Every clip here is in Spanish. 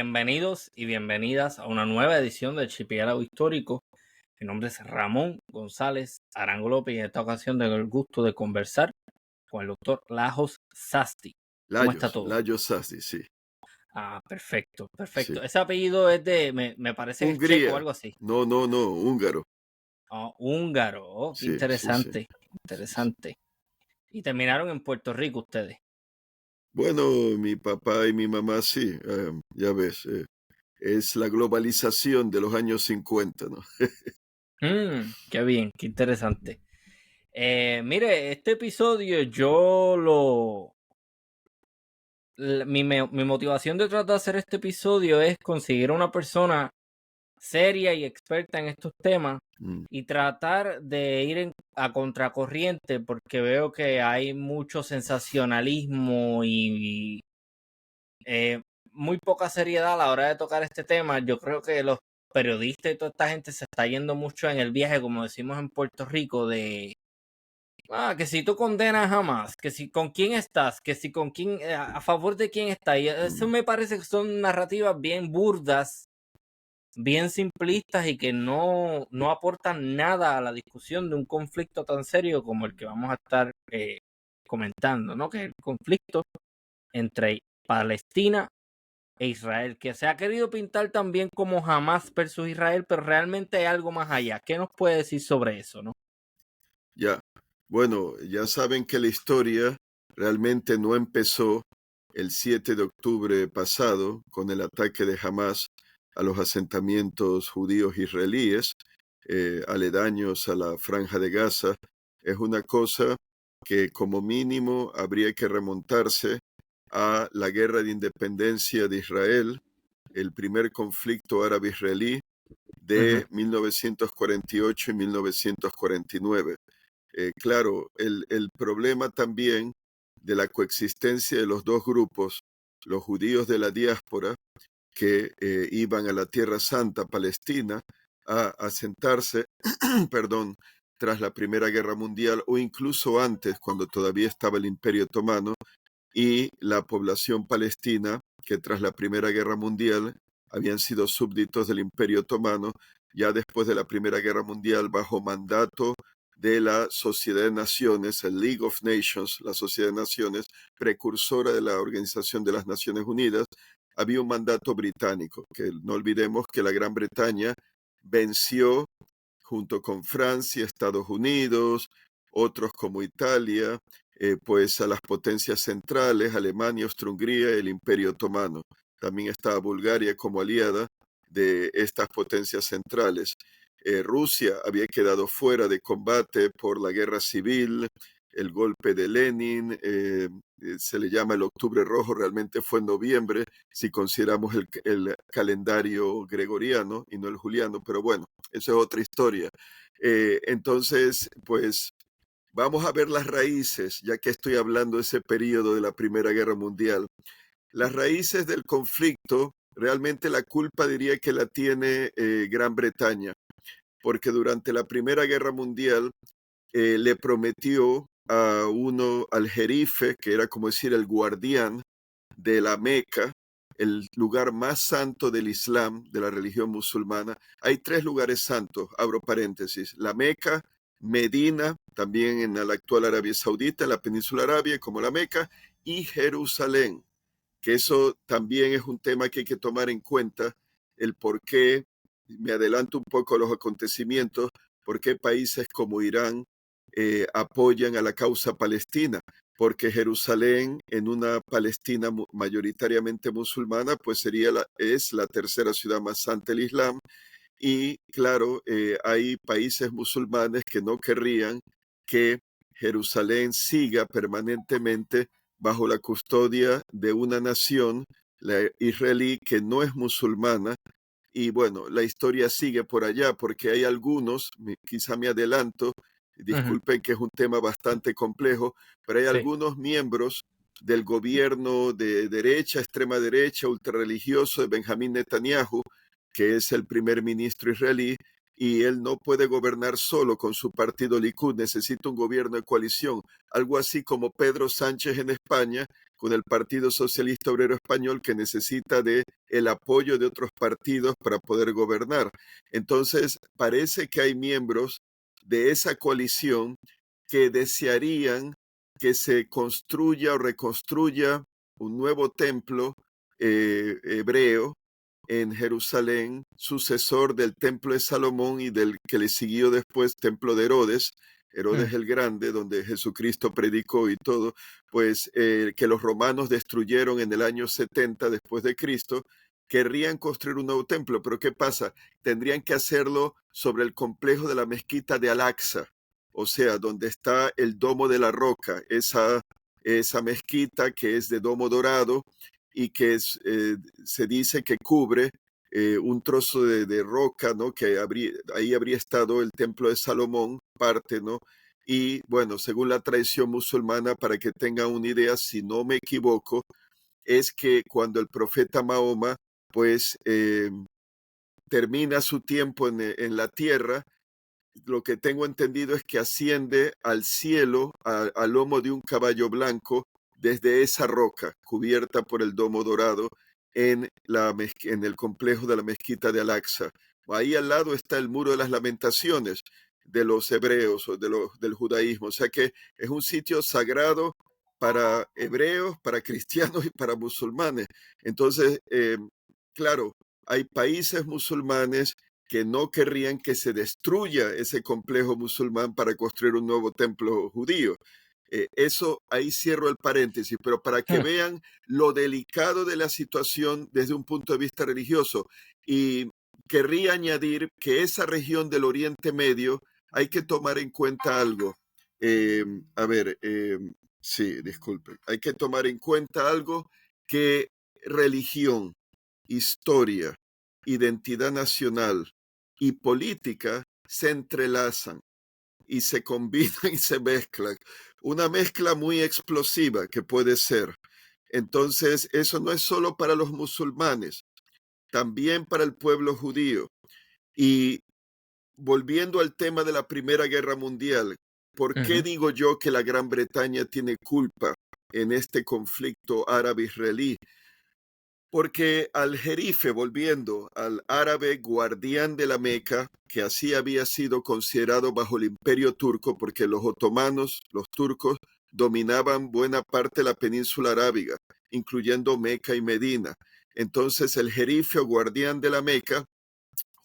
bienvenidos y bienvenidas a una nueva edición del Archipiélago Histórico. Mi nombre es Ramón González Arango López y en esta ocasión tengo el gusto de conversar con el doctor Lajos Sasti. ¿Cómo está todo? Lajos Sasti, sí. Perfecto. Sí. Ese apellido es me parece que es checo o Hungría. algo así. No, húngaro. Húngaro. Qué Sí, sí. interesante. Y terminaron en Puerto Rico ustedes. Bueno, mi papá y mi mamá sí, ya ves, es la globalización de los años 50, ¿no? Qué bien, qué interesante. Mire, este episodio mi motivación de tratar de hacer este episodio es conseguir a una persona seria y experta en estos temas Mm, y tratar de ir a contracorriente porque veo que hay mucho sensacionalismo y muy poca seriedad a la hora de tocar este tema. Yo creo que los periodistas y toda esta gente se está yendo mucho en el viaje, como decimos en Puerto Rico, de que si tú condenas jamás, que si con quién estás, que si con quién, a favor de quién estás. Y eso mm. me parece que son narrativas bien burdas, bien simplistas y que no aportan nada a la discusión de un conflicto tan serio como el que vamos a estar comentando, ¿no? Que es el conflicto entre Palestina e Israel, que se ha querido pintar también como Hamas versus Israel, pero realmente hay algo más allá. ¿Qué nos puede decir sobre eso, no? Ya. Bueno, ya saben que la historia realmente no empezó el 7 de octubre pasado con el ataque de Hamas a los asentamientos judíos israelíes aledaños a la Franja de Gaza. Es una cosa que como mínimo habría que remontarse a la guerra de independencia de Israel, el primer conflicto árabe-israelí Ujú, de 1948 y 1949. Claro, el problema también de la coexistencia de los dos grupos, los judíos de la diáspora, que iban a la Tierra Santa, Palestina, a asentarse, perdón, tras la Primera Guerra Mundial o incluso antes, cuando todavía estaba el Imperio Otomano, y la población palestina, que tras la Primera Guerra Mundial habían sido súbditos del Imperio Otomano, ya después de la Primera Guerra Mundial, bajo mandato de la Sociedad de Naciones, el League of Nations, la Sociedad de Naciones, precursora de la Organización de las Naciones Unidas, había un mandato británico, que no olvidemos que la Gran Bretaña venció junto con Francia, Estados Unidos, otros como Italia, pues a las potencias centrales, Alemania, Austria-Hungría, el Imperio Otomano. También estaba Bulgaria como aliada de estas potencias centrales. Rusia había quedado fuera de combate por la guerra civil, el golpe de Lenin, se le llama el Octubre Rojo, realmente fue en noviembre, si consideramos el calendario gregoriano y no el juliano, pero bueno, eso es otra historia. Entonces, pues vamos a ver las raíces, ya que estoy hablando de ese periodo de la Primera Guerra Mundial. Las raíces del conflicto, realmente la culpa diría que la tiene Gran Bretaña, porque durante la Primera Guerra Mundial le prometió al jerife, que era como decir el guardián de la Meca, el lugar más santo del Islam, de la religión musulmana. Hay tres lugares santos, abro paréntesis, la Meca, Medina, también en la actual Arabia Saudita, en la península arábiga, como la Meca, y Jerusalén, que eso también es un tema que hay que tomar en cuenta, el por qué, me adelanto un poco a los acontecimientos, por qué países como Irán apoyan a la causa palestina, porque Jerusalén, en una Palestina mayoritariamente musulmana, pues es la tercera ciudad más santa del Islam, y claro, hay países musulmanes que no querrían que Jerusalén siga permanentemente bajo la custodia de una nación, la israelí, que no es musulmana. Y bueno, la historia sigue por allá porque hay algunos, quizá me adelanto, ujú, disculpen que es un tema bastante complejo, pero hay sí. algunos miembros del gobierno de derecha, extrema derecha, ultrarreligioso de Benjamín Netanyahu, que es el primer ministro israelí, y él no puede gobernar solo con su partido Likud, necesita un gobierno de coalición, algo así como Pedro Sánchez en España con el Partido Socialista Obrero Español, que necesita de el apoyo de otros partidos para poder gobernar. Entonces, parece que hay miembros de esa coalición que desearían que se construya o reconstruya un nuevo templo hebreo en Jerusalén, sucesor del templo de Salomón y del que le siguió después, templo de Herodes, Herodes el Grande, donde Jesucristo predicó y todo, pues que los romanos destruyeron en el año 70 después de Cristo. Querrían construir un nuevo templo, pero ¿qué pasa? Tendrían que hacerlo sobre el complejo de la mezquita de Al-Aqsa, o sea, donde está el Domo de la Roca, esa mezquita que es de domo dorado y que se dice que cubre un trozo de roca, ¿no? Que ahí habría estado el templo de Salomón, parte, ¿no? Y bueno, según la tradición musulmana, para que tengan una idea, si no me equivoco, es que cuando el profeta Mahoma, pues, termina su tiempo en la tierra, lo que tengo entendido es que asciende al cielo al lomo de un caballo blanco desde esa roca cubierta por el domo dorado en el complejo de la mezquita de Al-Aqsa. Ahí al lado está el muro de las lamentaciones de los hebreos o del judaísmo. O sea que es un sitio sagrado para hebreos, para cristianos y para musulmanes. Entonces, claro, hay países musulmanes que no querrían que se destruya ese complejo musulmán para construir un nuevo templo judío. Eso, ahí cierro el paréntesis, pero para que vean lo delicado de la situación desde un punto de vista religioso. Y querría añadir que esa región del Oriente Medio hay que tomar en cuenta algo. Eh, a ver, sí, disculpe. Hay que tomar en cuenta algo que religión, historia, identidad nacional y política se entrelazan y se combinan y se mezclan. Una mezcla muy explosiva que puede ser. Entonces, eso no es solo para los musulmanes, también para el pueblo judío. Y volviendo al tema de la Primera Guerra Mundial, ¿por qué digo yo que la Gran Bretaña tiene culpa en este conflicto árabe-israelí? Porque al jerife, volviendo al árabe guardián de la Meca, que así había sido considerado bajo el imperio turco, porque los otomanos, los turcos, dominaban buena parte de la península arábiga, incluyendo Meca y Medina. Entonces el jerife o guardián de la Meca,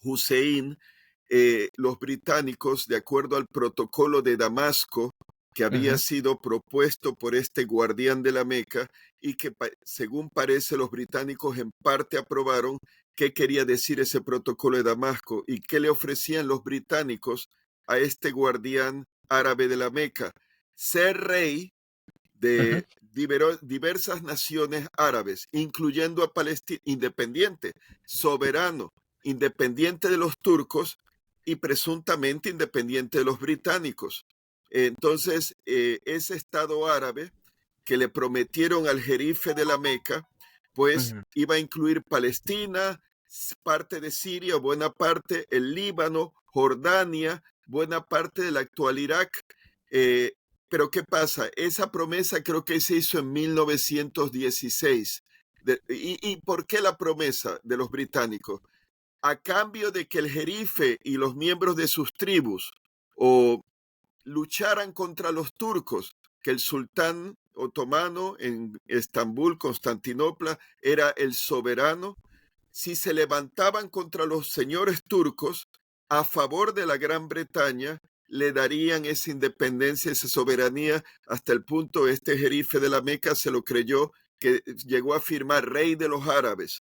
Hussein, los británicos, de acuerdo al protocolo de Damasco, que había sido propuesto por este guardián de la Meca y que, según parece, los británicos en parte aprobaron qué quería decir ese protocolo de Damasco y qué le ofrecían los británicos a este guardián árabe de la Meca. Ser rey de diversas naciones árabes, incluyendo a Palestina, independiente, soberano, independiente de los turcos y presuntamente independiente de los británicos. Entonces, ese Estado árabe que le prometieron al jerife de la Meca, pues iba a incluir Palestina, parte de Siria, buena parte, el Líbano, Jordania, buena parte del actual Irak. Pero ¿qué pasa? Esa promesa creo que se hizo en 1916. ¿Y por qué la promesa de los británicos? A cambio de que el jerife y los miembros de sus tribus o lucharan contra los turcos, que el sultán otomano en Estambul, Constantinopla, era el soberano. Si se levantaban contra los señores turcos a favor de la Gran Bretaña, le darían esa independencia, esa soberanía, hasta el punto este jerife de la Meca se lo creyó, que llegó a firmar rey de los árabes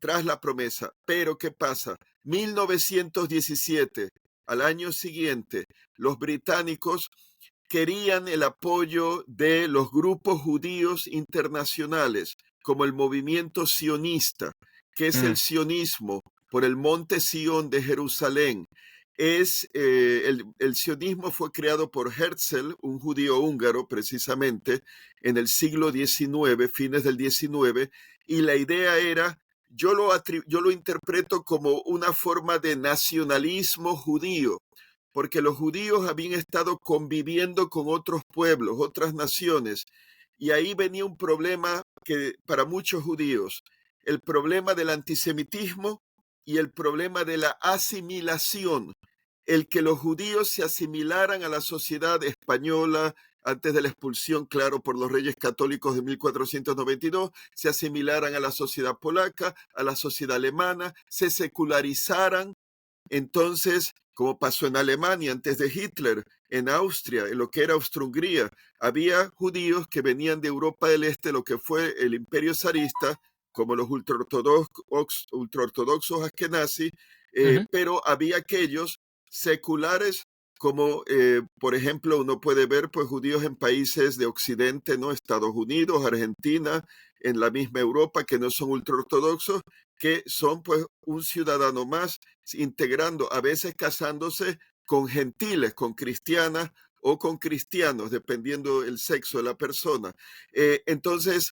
tras la promesa. Pero ¿qué pasa? 1917, al año siguiente, los británicos querían el apoyo de los grupos judíos internacionales, como el movimiento sionista, que es el sionismo por el monte Sión de Jerusalén. El sionismo fue creado por Herzl, un judío húngaro precisamente, en el siglo XIX, fines del XIX, y la idea era yo lo interpreto como una forma de nacionalismo judío, porque los judíos habían estado conviviendo con otros pueblos, otras naciones, y ahí venía un problema que para muchos judíos, el problema del antisemitismo y el problema de la asimilación, el que los judíos se asimilaran a la sociedad española antes de la expulsión, claro, por los reyes católicos de 1492, se asimilaran a la sociedad polaca, a la sociedad alemana, se secularizaran. Entonces, como pasó en Alemania antes de Hitler, en Austria, en lo que era Austro-Hungría, había judíos que venían de Europa del Este, lo que fue el imperio zarista, como los ultraortodoxos askenazis, pero había aquellos seculares como, por ejemplo, uno puede ver pues judíos en países de Occidente, ¿no? Estados Unidos, Argentina, en la misma Europa, que no son ultraortodoxos, que son pues un ciudadano más, integrando, a veces casándose con gentiles, con cristianas o con cristianos, dependiendo el sexo de la persona. Entonces,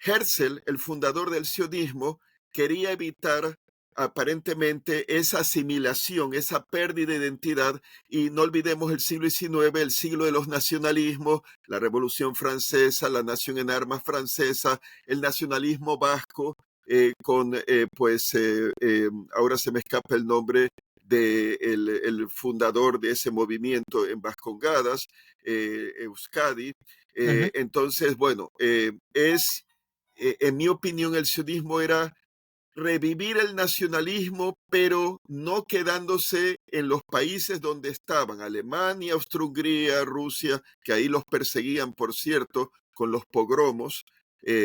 Herzl, el fundador del sionismo, quería evitar aparentemente esa asimilación, esa pérdida de identidad, y no olvidemos el siglo XIX, el siglo de los nacionalismos, la Revolución Francesa, la nación en armas francesa, el nacionalismo vasco, ahora se me escapa el nombre de el fundador de ese movimiento en Vascongadas, Euskadi. Entonces, bueno, en mi opinión, el sionismo era revivir el nacionalismo, pero no quedándose en los países donde estaban, Alemania, Austro-Hungría, Rusia, que ahí los perseguían, por cierto, con los pogromos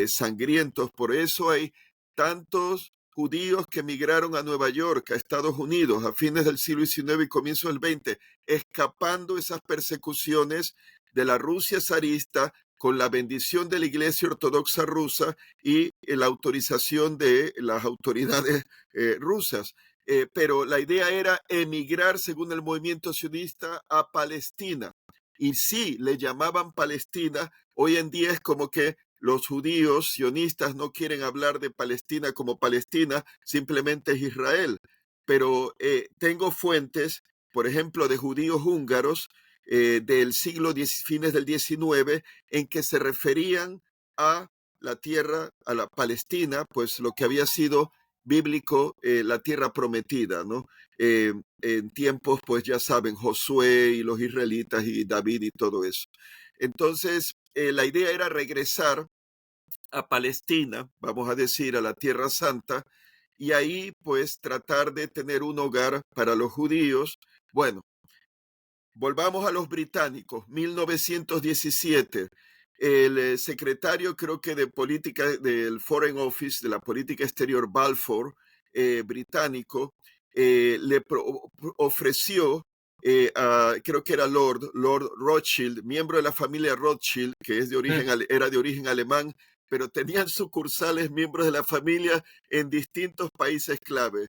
sangrientos. Por eso hay tantos judíos que emigraron a Nueva York, a Estados Unidos, a fines del siglo XIX y comienzos del XX, escapando esas persecuciones de la Rusia zarista, con la bendición de la Iglesia Ortodoxa rusa y la autorización de las autoridades rusas. Pero la idea era emigrar, según el movimiento sionista, a Palestina. Y sí, le llamaban Palestina. Hoy en día es como que los judíos sionistas no quieren hablar de Palestina como Palestina, simplemente es Israel. Pero tengo fuentes, por ejemplo, de judíos húngaros del siglo X, fines del XIX, en que se referían a la tierra, a la Palestina, pues lo que había sido bíblico, la tierra prometida, ¿no? En tiempos, pues ya saben, Josué y los israelitas y David y todo eso. Entonces, la idea era regresar a Palestina, vamos a decir, a la Tierra Santa, y ahí pues tratar de tener un hogar para los judíos. Bueno, volvamos a los británicos, 1917. El secretario, creo que de política del Foreign Office, de la política exterior, Balfour, británico, le ofreció, creo que era Lord Rothschild, miembro de la familia Rothschild, que es de origen, era de origen alemán, pero tenían sucursales miembros de la familia en distintos países clave.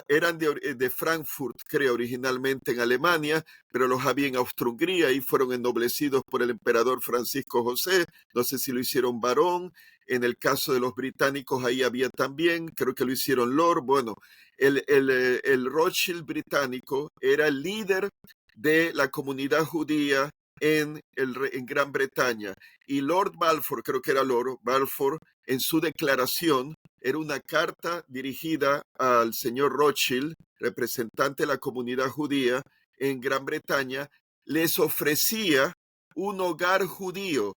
Eran de Frankfurt, creo, originalmente en Alemania, pero los había en Austro-Hungría y fueron ennoblecidos por el emperador Francisco José. No sé si lo hicieron barón. En el caso de los británicos, ahí había también, creo que lo hicieron lord. Bueno, el Rothschild británico era el líder de la comunidad judía en Gran Bretaña. Y Lord Balfour, creo que era Lord Balfour, en su declaración, era una carta dirigida al señor Rothschild, representante de la comunidad judía en Gran Bretaña, les ofrecía un hogar judío,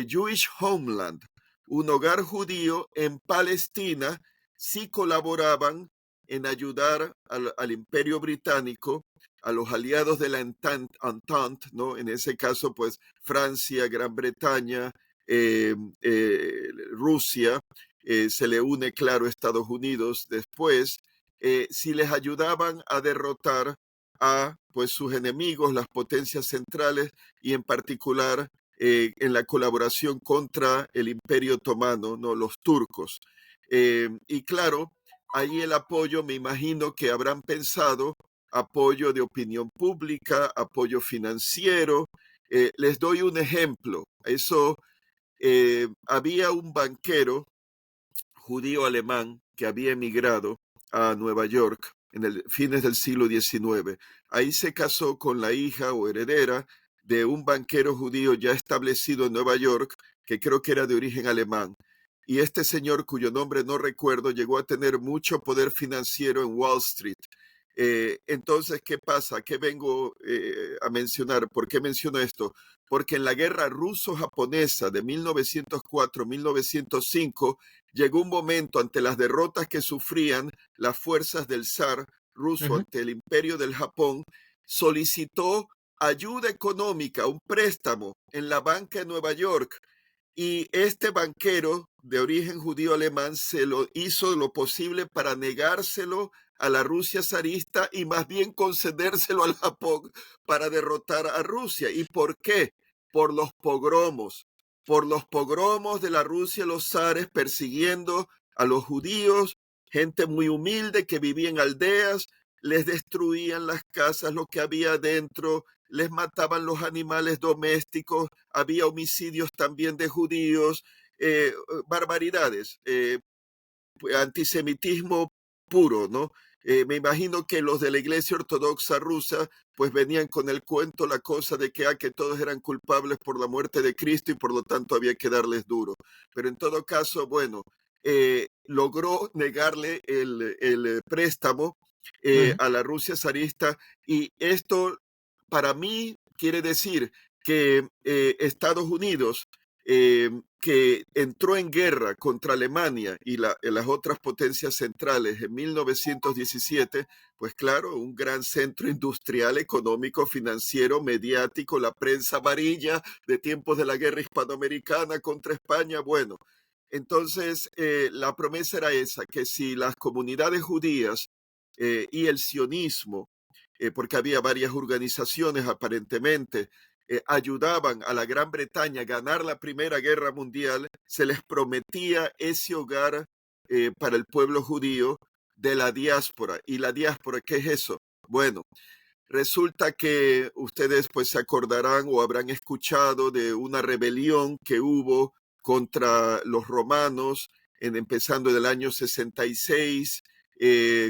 Jewish Homeland, un hogar judío en Palestina, si colaboraban en ayudar al Imperio Británico, a los aliados de la Entente, ¿no? En ese caso, pues Francia, Gran Bretaña, Rusia, se le une, claro, Estados Unidos después, si les ayudaban a derrotar a pues, sus enemigos, las potencias centrales, y en particular en la colaboración contra el Imperio Otomano, ¿no? Los turcos. Y claro, ahí el apoyo, me imagino que habrán pensado, apoyo de opinión pública, apoyo financiero. Les doy un ejemplo. Había un banquero judío alemán que había emigrado a Nueva York en el fines del siglo XIX. Ahí se casó con la hija o heredera de un banquero judío ya establecido en Nueva York, que creo que era de origen alemán. Y este señor, cuyo nombre no recuerdo, llegó a tener mucho poder financiero en Wall Street. Entonces, ¿qué pasa? ¿Qué vengo a mencionar? ¿Por qué menciono esto? Porque en la guerra ruso-japonesa de 1904-1905 llegó un momento ante las derrotas que sufrían las fuerzas del zar ruso ante el imperio del Japón, solicitó ayuda económica, un préstamo en la banca de Nueva York. Y este banquero de origen judío alemán se lo hizo lo posible para negárselo a la Rusia zarista y más bien concedérselo al Japón para derrotar a Rusia. ¿Y por qué? Por los pogromos de la Rusia, los zares persiguiendo a los judíos, gente muy humilde que vivía en aldeas, les destruían las casas, lo que había dentro, les mataban los animales domésticos, había homicidios también de judíos, barbaridades, antisemitismo puro, ¿no? Me imagino que los de la Iglesia Ortodoxa rusa pues venían con el cuento, la cosa de que todos eran culpables por la muerte de Cristo y por lo tanto había que darles duro. Pero en todo caso, bueno, logró negarle el préstamo a la Rusia zarista y esto para mí quiere decir que Estados Unidos, que entró en guerra contra Alemania y las otras potencias centrales en 1917, pues claro, un gran centro industrial, económico, financiero, mediático, la prensa amarilla de tiempos de la guerra hispanoamericana contra España, bueno. Entonces, la promesa era esa, que si las comunidades judías y el sionismo, porque había varias organizaciones aparentemente, ayudaban a la Gran Bretaña a ganar la Primera Guerra Mundial, se les prometía ese hogar para el pueblo judío de la diáspora. ¿Y la diáspora qué es eso? Bueno, resulta que ustedes pues se acordarán o habrán escuchado de una rebelión que hubo contra los romanos empezando del año 66,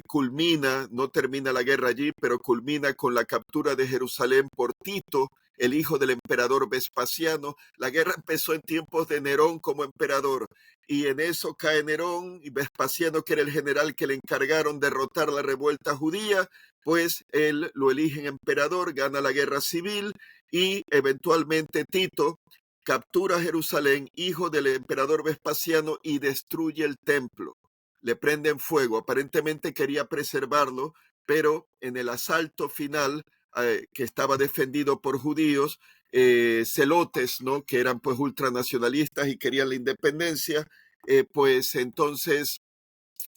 culmina, no termina la guerra allí, pero culmina con la captura de Jerusalén por Tito, el hijo del emperador Vespasiano. La guerra empezó en tiempos de Nerón como emperador y en eso cae Nerón y Vespasiano, que era el general que le encargaron derrotar la revuelta judía, pues él lo eligen emperador, gana la guerra civil y eventualmente Tito captura Jerusalén, hijo del emperador Vespasiano, y destruye el templo. Le prenden fuego. Aparentemente quería preservarlo, pero en el asalto final, que estaba defendido por judíos, celotes, ¿no? Que eran pues ultranacionalistas y querían la independencia, pues entonces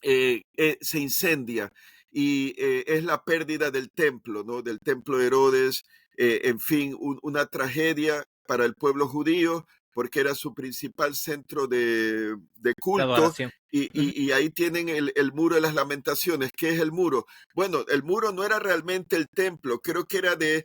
se incendia y es la pérdida del templo, ¿no? Del templo de Herodes, en fin, una tragedia para el pueblo judío porque era su principal centro de La culto adoración. y ahí tienen el muro de las lamentaciones. ¿Qué es el muro? Bueno, el muro no era realmente el templo, creo que era de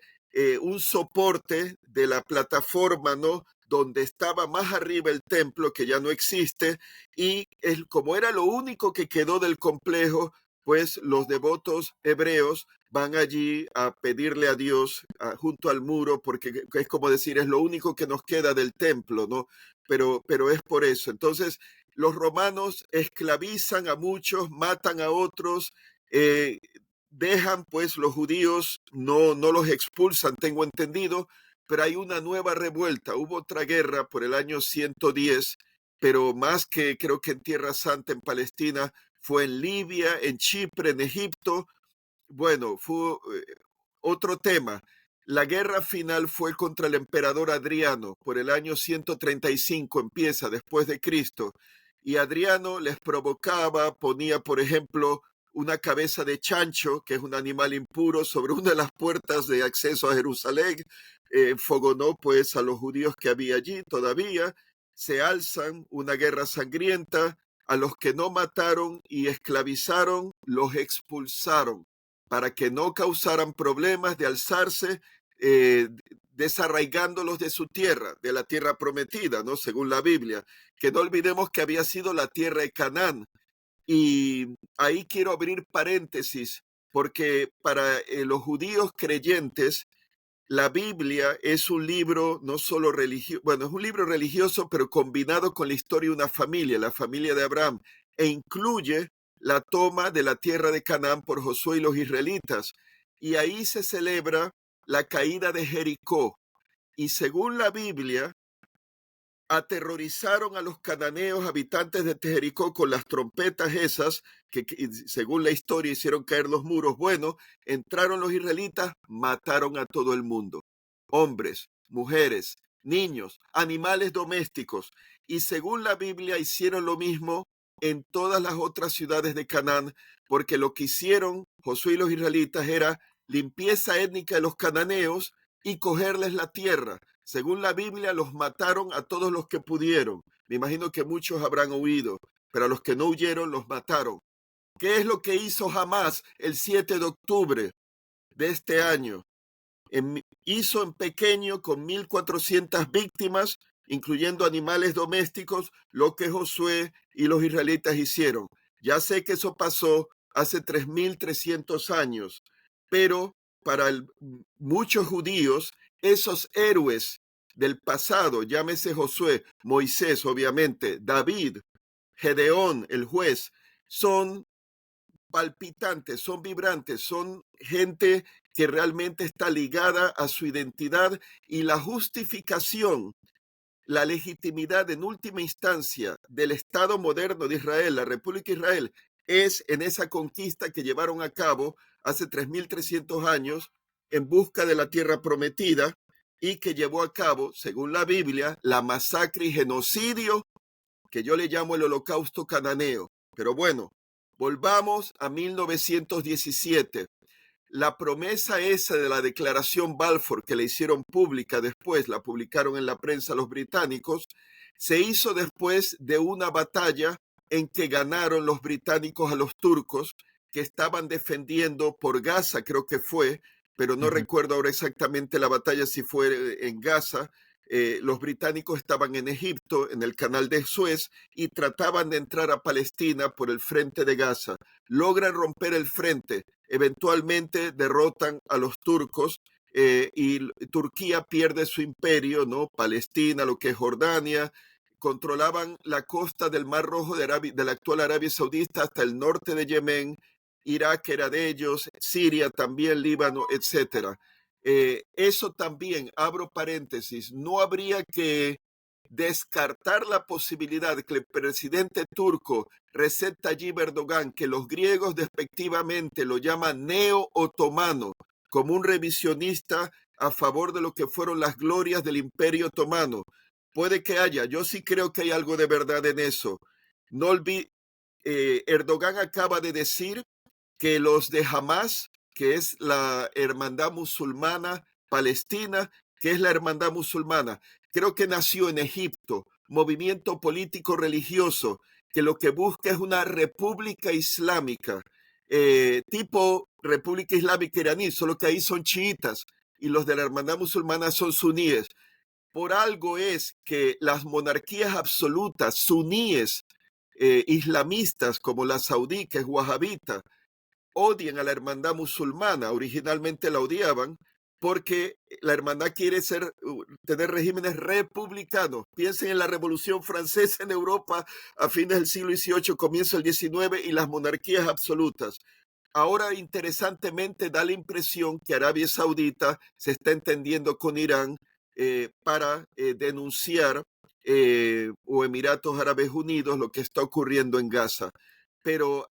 un soporte de la plataforma, ¿no? Donde estaba más arriba el templo, que ya no existe, y como era lo único que quedó del complejo, pues los devotos hebreos van allí a pedirle a Dios junto al muro, porque es como decir, es lo único que nos queda del templo, ¿no? Pero es por eso. Entonces, los romanos esclavizan a muchos, matan a otros, eh, dejan, pues los judíos no los expulsan, tengo entendido, pero hay una nueva revuelta. Hubo otra guerra por el año 110, pero más que creo que en Tierra Santa, en Palestina, fue en Libia, en Chipre, en Egipto. Bueno, fue otro tema. La guerra final fue contra el emperador Adriano por el año 135, empieza después de Cristo. Y Adriano les provocaba, ponía, por ejemplo, una cabeza de chancho, que es un animal impuro, sobre una de las puertas de acceso a Jerusalén. Fogonó pues a los judíos que había allí todavía. Se alzan, una guerra sangrienta. A los que no mataron y esclavizaron, los expulsaron para que no causaran problemas de alzarse, desarraigándolos de su tierra, de la tierra prometida, ¿no? Según la Biblia. Que no olvidemos que había sido la tierra de Canaán. Y ahí quiero abrir paréntesis, porque para los judíos creyentes, la Biblia es un libro no solo religioso, bueno, es un libro religioso, pero combinado con la historia de una familia, la familia de Abraham, e incluye la toma de la tierra de Canaán por Josué y los israelitas. Y ahí se celebra la caída de Jericó. Y según la Biblia, aterrorizaron a los cananeos habitantes de Jericó con las trompetas esas, que según la historia hicieron caer los muros. Bueno, entraron los israelitas, mataron a todo el mundo, hombres, mujeres, niños, animales domésticos, y según la Biblia hicieron lo mismo en todas las otras ciudades de Canaán, porque lo que hicieron Josué y los israelitas era limpieza étnica de los cananeos y cogerles la tierra. Según la Biblia, los mataron a todos los que pudieron. Me imagino que muchos habrán huido, pero a los que no huyeron los mataron. ¿Qué es lo que hizo Hamás el 7 de octubre de este año? Hizo en pequeño, con 1,400 víctimas, incluyendo animales domésticos, lo que Josué y los israelitas hicieron. Ya sé que eso pasó hace 3,300 años, pero para muchos judíos, esos héroes del pasado, llámese Josué, Moisés, obviamente, David, Gedeón, el juez, son palpitantes, son vibrantes, son gente que realmente está ligada a su identidad, y la justificación, la legitimidad en última instancia del Estado moderno de Israel, la República de Israel, es en esa conquista que llevaron a cabo hace 3,300 años en busca de la tierra prometida, y que llevó a cabo, según la Biblia, la masacre y genocidio que yo le llamo el Holocausto cananeo. Pero bueno, volvamos a 1917. La promesa esa de la declaración Balfour, que le hicieron pública después, la publicaron en la prensa los británicos, se hizo después de una batalla en que ganaron los británicos a los turcos, que estaban defendiendo por Gaza, creo que fue, pero no recuerdo ahora exactamente la batalla, si fue en Gaza. Los británicos estaban en Egipto, en el canal de Suez, y trataban de entrar a Palestina por el frente de Gaza. Logran romper el frente, eventualmente derrotan a los turcos, y Turquía pierde su imperio, ¿no? Palestina, lo que es Jordania, controlaban la costa del Mar Rojo de la actual Arabia Saudita hasta el norte de Yemen. Irak era de ellos, Siria también, Líbano, etcétera. Eso también, abro paréntesis, no habría que descartar la posibilidad de que el presidente turco Recep Tayyip Erdogan, que los griegos despectivamente lo llaman neo-otomano, como un revisionista a favor de lo que fueron las glorias del Imperio Otomano. Puede que haya, yo sí creo que hay algo de verdad en eso. No Erdogan acaba de decir que los de Hamas, que es la hermandad musulmana palestina, que es la hermandad musulmana, creo que nació en Egipto, movimiento político religioso, que lo que busca es una república islámica, tipo república islámica iraní, solo que ahí son chiitas y los de la hermandad musulmana son suníes. Por algo es que las monarquías absolutas suníes, islamistas como la saudí, que es wahabita, odian a la hermandad musulmana. Originalmente la odiaban porque la hermandad quiere tener regímenes republicanos. Piensen en la Revolución Francesa en Europa a fines del siglo XVIII, comienzo del XIX, y las monarquías absolutas. Ahora, interesantemente, da la impresión que Arabia Saudita se está entendiendo con Irán para denunciar, o Emiratos Árabes Unidos, lo que está ocurriendo en Gaza. Pero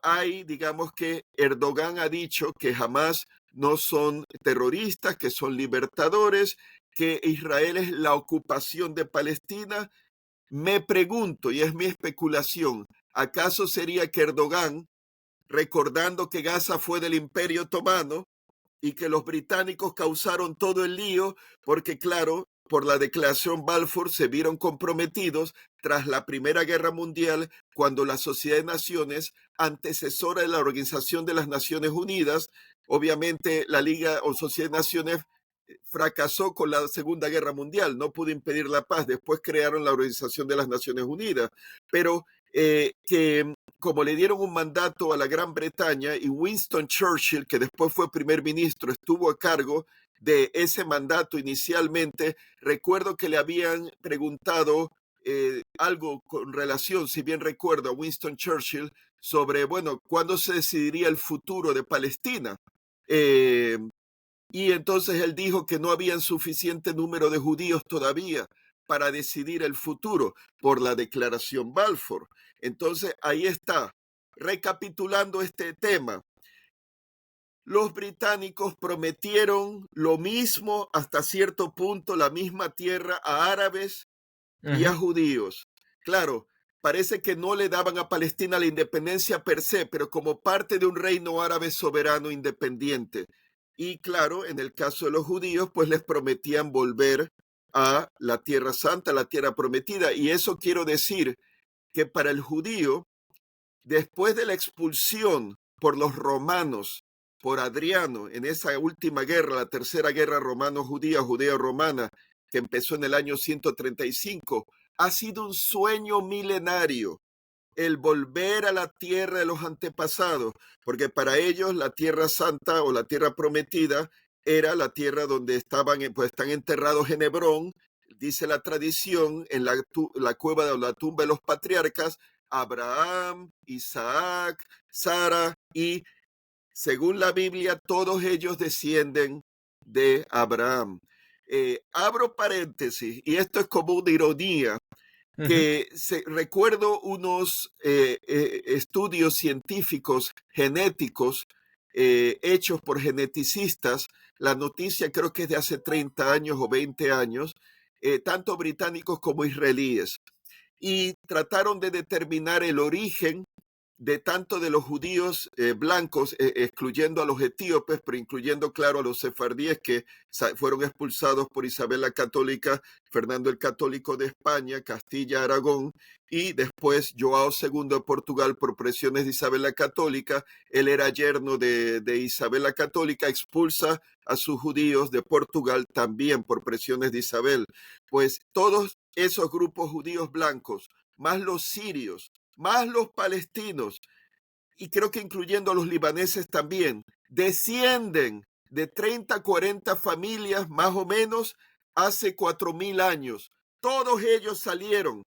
digamos que Erdogan ha dicho que jamás no son terroristas, que son libertadores, que Israel es la ocupación de Palestina. Me pregunto, y es mi especulación, ¿acaso sería que Erdogan, recordando que Gaza fue del Imperio Otomano y que los británicos causaron todo el lío, porque claro, por la declaración Balfour se vieron comprometidos tras la Primera Guerra Mundial, cuando la Sociedad de Naciones, antecesora de la Organización de las Naciones Unidas, obviamente la Liga o Sociedad de Naciones fracasó con la Segunda Guerra Mundial, no pudo impedir la paz, después crearon la Organización de las Naciones Unidas, pero que como le dieron un mandato a la Gran Bretaña y Winston Churchill, que después fue primer ministro, estuvo a cargo de ese mandato inicialmente, recuerdo que le habían preguntado algo con relación, si bien recuerdo, a Winston Churchill sobre, bueno, cuándo se decidiría el futuro de Palestina. Y entonces él dijo que no había suficiente número de judíos todavía para decidir el futuro por la declaración Balfour. Entonces ahí está, recapitulando este tema. Los británicos prometieron lo mismo hasta cierto punto, la misma tierra a árabes y a judíos. Claro, parece que no le daban a Palestina la independencia per se, pero como parte de un reino árabe soberano independiente. Y claro, en el caso de los judíos, pues les prometían volver a la Tierra Santa, la Tierra Prometida. Y eso quiero decir que para el judío, después de la expulsión por los romanos, por Adriano, en esa última guerra, la tercera guerra romano-judía, judeo-romana, que empezó en el año 135, ha sido un sueño milenario el volver a la tierra de los antepasados, porque para ellos la tierra santa o la tierra prometida era la tierra donde estaban, pues están enterrados en Hebrón, dice la tradición, en la cueva de la tumba de los patriarcas, Abraham, Isaac, Sara y, según la Biblia, todos ellos descienden de Abraham. Abro paréntesis, y esto es como una ironía, que recuerdo unos estudios científicos genéticos hechos por geneticistas. La noticia creo que es de hace 30 años o 20 años, tanto británicos como israelíes, y trataron de determinar el origen de tanto de los judíos blancos, excluyendo a los etíopes, pero incluyendo, claro, a los sefardíes que fueron expulsados por Isabel la Católica, Fernando el Católico de España, Castilla, Aragón, y después Joao II de Portugal por presiones de Isabel la Católica. Él era yerno de Isabel la Católica, expulsa a sus judíos de Portugal también por presiones de Isabel. Pues todos esos grupos judíos blancos, más los sirios, más los palestinos, y creo que incluyendo a los libaneses también, descienden de 30, 40 familias más o menos hace 4.000 años. Todos ellos salieron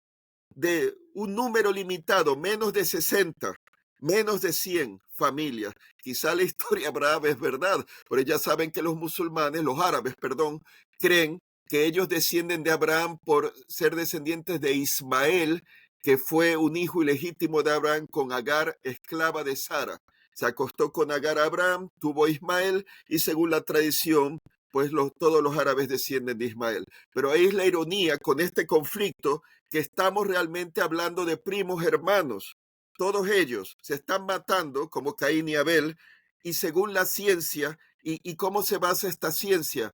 de un número limitado, menos de 60, menos de 100 familias. Quizá la historia brava es verdad, pero ya saben que los musulmanes, los árabes, perdón, creen que ellos descienden de Abraham por ser descendientes de Ismael, que fue un hijo ilegítimo de Abraham con Agar, esclava de Sara. Se acostó con Agar Abraham, tuvo Ismael y según la tradición, pues todos los árabes descienden de Ismael. Pero ahí es la ironía con este conflicto, que estamos realmente hablando de primos hermanos. Todos ellos se están matando como Caín y Abel, y según la ciencia, ¿y cómo se basa esta ciencia?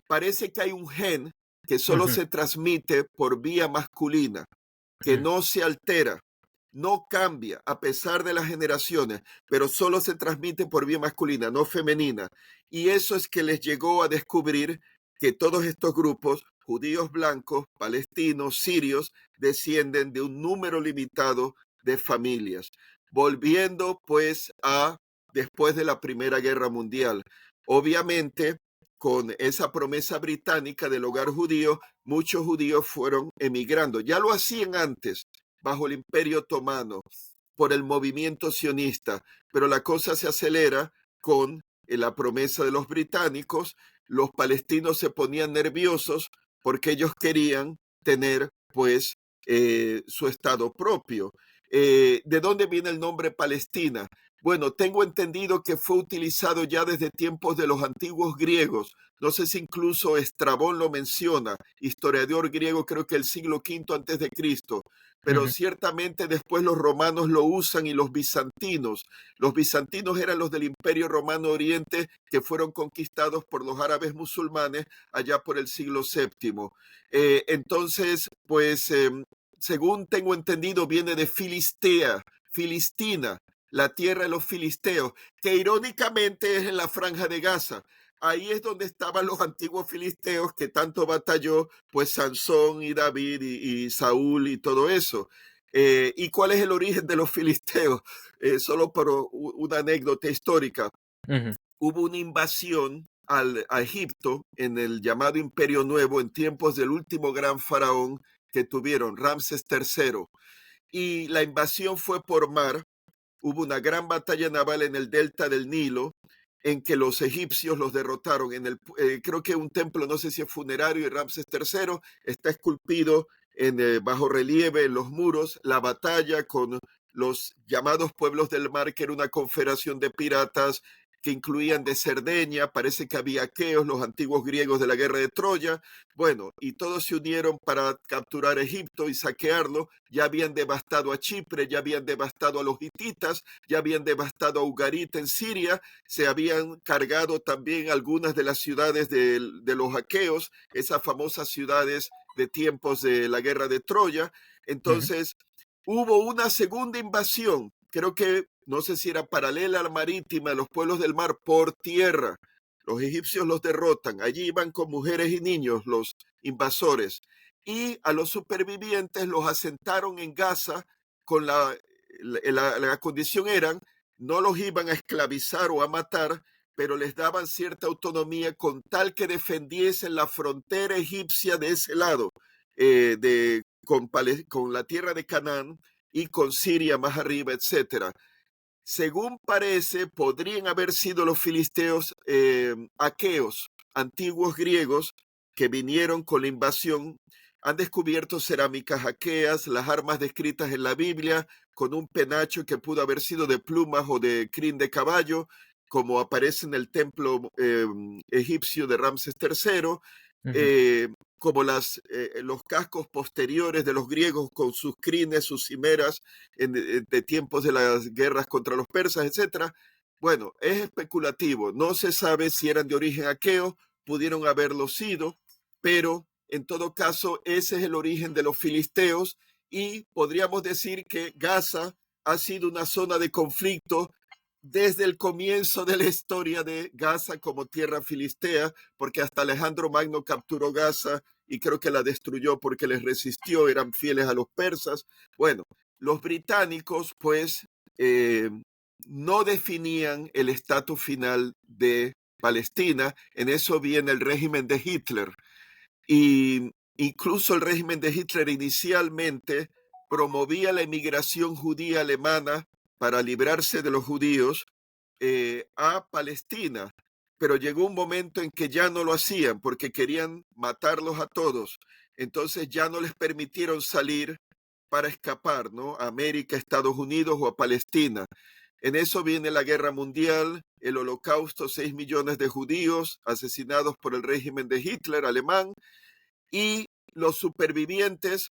Parece que hay un gen que solo se transmite por vía masculina, que no se altera, no cambia a pesar de las generaciones, pero solo se transmite por vía masculina, no femenina. Y eso es que les llegó a descubrir que todos estos grupos, judíos blancos, palestinos, sirios, descienden de un número limitado de familias. Volviendo pues a después de la Primera Guerra Mundial. Obviamente, con esa promesa británica del hogar judío, muchos judíos fueron emigrando. Ya lo hacían antes, bajo el Imperio Otomano, por el movimiento sionista, pero la cosa se acelera con la promesa de los británicos. Los palestinos se ponían nerviosos porque ellos querían tener, pues, su estado propio. ¿De dónde viene el nombre Palestina? Bueno, tengo entendido que fue utilizado ya desde tiempos de los antiguos griegos. No sé si incluso Estrabón lo menciona, historiador griego, creo que el siglo V antes de Cristo. Pero ciertamente después los romanos lo usan y los bizantinos. Los bizantinos eran los del Imperio Romano Oriente que fueron conquistados por los árabes musulmanes allá por el siglo VII. Entonces, pues, según tengo entendido, viene de Filistea, Filistina, la tierra de los filisteos, que irónicamente es en la Franja de Gaza. Ahí es donde estaban los antiguos filisteos que tanto batalló, pues Sansón y David y Saúl y todo eso. ¿Y cuál es el origen de los filisteos? Solo por una anécdota histórica. Ujú, Hubo una invasión a Egipto en el llamado Imperio Nuevo en tiempos del último gran faraón que tuvieron, Ramses III. Y la invasión fue por mar. Hubo una gran batalla naval en el delta del Nilo en que los egipcios los derrotaron. Creo que un templo, no sé si es funerario, y Ramses III está esculpido en bajo relieve en los muros la batalla con los llamados pueblos del mar, que era una confederación de piratas que incluían de Cerdeña, parece que había aqueos, los antiguos griegos de la guerra de Troya. Bueno, y todos se unieron para capturar Egipto y saquearlo. Ya habían devastado a Chipre, ya habían devastado a los hititas, ya habían devastado a Ugarit en Siria, se habían cargado también algunas de las ciudades de los aqueos, esas famosas ciudades de tiempos de la guerra de Troya. ujú, Entonces, hubo una segunda invasión, creo que no sé si era paralela a la marítima, los pueblos del mar por tierra. Los egipcios los derrotan, allí iban con mujeres y niños los invasores, y a los supervivientes los asentaron en Gaza con la condición eran, no los iban a esclavizar o a matar, pero les daban cierta autonomía con tal que defendiesen la frontera egipcia de ese lado, con la tierra de Canaán y con Siria más arriba, etcétera. Según parece, podrían haber sido los filisteos aqueos, antiguos griegos, que vinieron con la invasión. Han descubierto cerámicas aqueas, las armas descritas en la Biblia, con un penacho que pudo haber sido de plumas o de crin de caballo, como aparece en el templo egipcio de Ramses III, ujú, eh, como los cascos posteriores de los griegos con sus crines, sus cimeras, de tiempos de las guerras contra los persas, etcétera. Bueno, es especulativo, no se sabe si eran de origen aqueo, pudieron haberlo sido, pero en todo caso ese es el origen de los filisteos y podríamos decir que Gaza ha sido una zona de conflicto desde el comienzo de la historia de Gaza como tierra filistea, porque hasta Alejandro Magno capturó Gaza y creo que la destruyó porque les resistió, eran fieles a los persas. Bueno, los británicos pues no definían el estatus final de Palestina, en eso viene el régimen de Hitler. Y incluso el régimen de Hitler inicialmente promovía la emigración judía alemana para librarse de los judíos a Palestina, pero llegó un momento en que ya no lo hacían porque querían matarlos a todos. Entonces ya no les permitieron salir para escapar, ¿no? A América, Estados Unidos o a Palestina. En eso viene la guerra mundial, el holocausto, 6 millones de judíos asesinados por el régimen de Hitler alemán, y los supervivientes,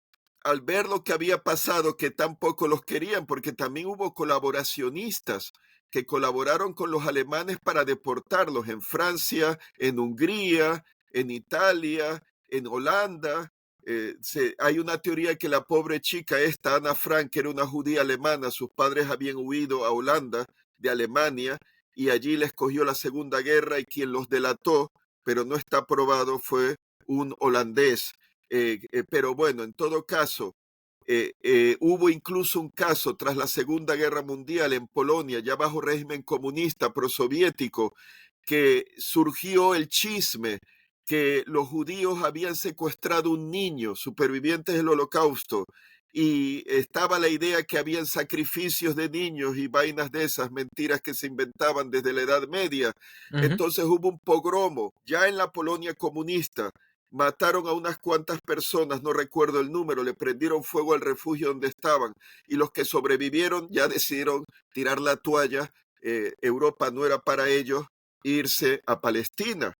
al ver lo que había pasado, que tampoco los querían, porque también hubo colaboracionistas que colaboraron con los alemanes para deportarlos en Francia, en Hungría, en Italia, en Holanda. Hay una teoría que la pobre chica esta, Ana Frank, que era una judía alemana, sus padres habían huido a Holanda de Alemania y allí les cogió la Segunda Guerra y quien los delató, pero no está probado, fue un holandés. Pero bueno, en todo caso, hubo incluso un caso tras la Segunda Guerra Mundial en Polonia, ya bajo régimen comunista prosoviético, que surgió el chisme que los judíos habían secuestrado un niño, supervivientes del Holocausto, y estaba la idea que habían sacrificios de niños y vainas de esas, mentiras que se inventaban desde la Edad Media. ujú. Entonces hubo un pogromo ya en la Polonia comunista, mataron a unas cuantas personas, no recuerdo el número, le prendieron fuego al refugio donde estaban y los que sobrevivieron ya decidieron tirar la toalla, Europa no era para ellos, irse a Palestina.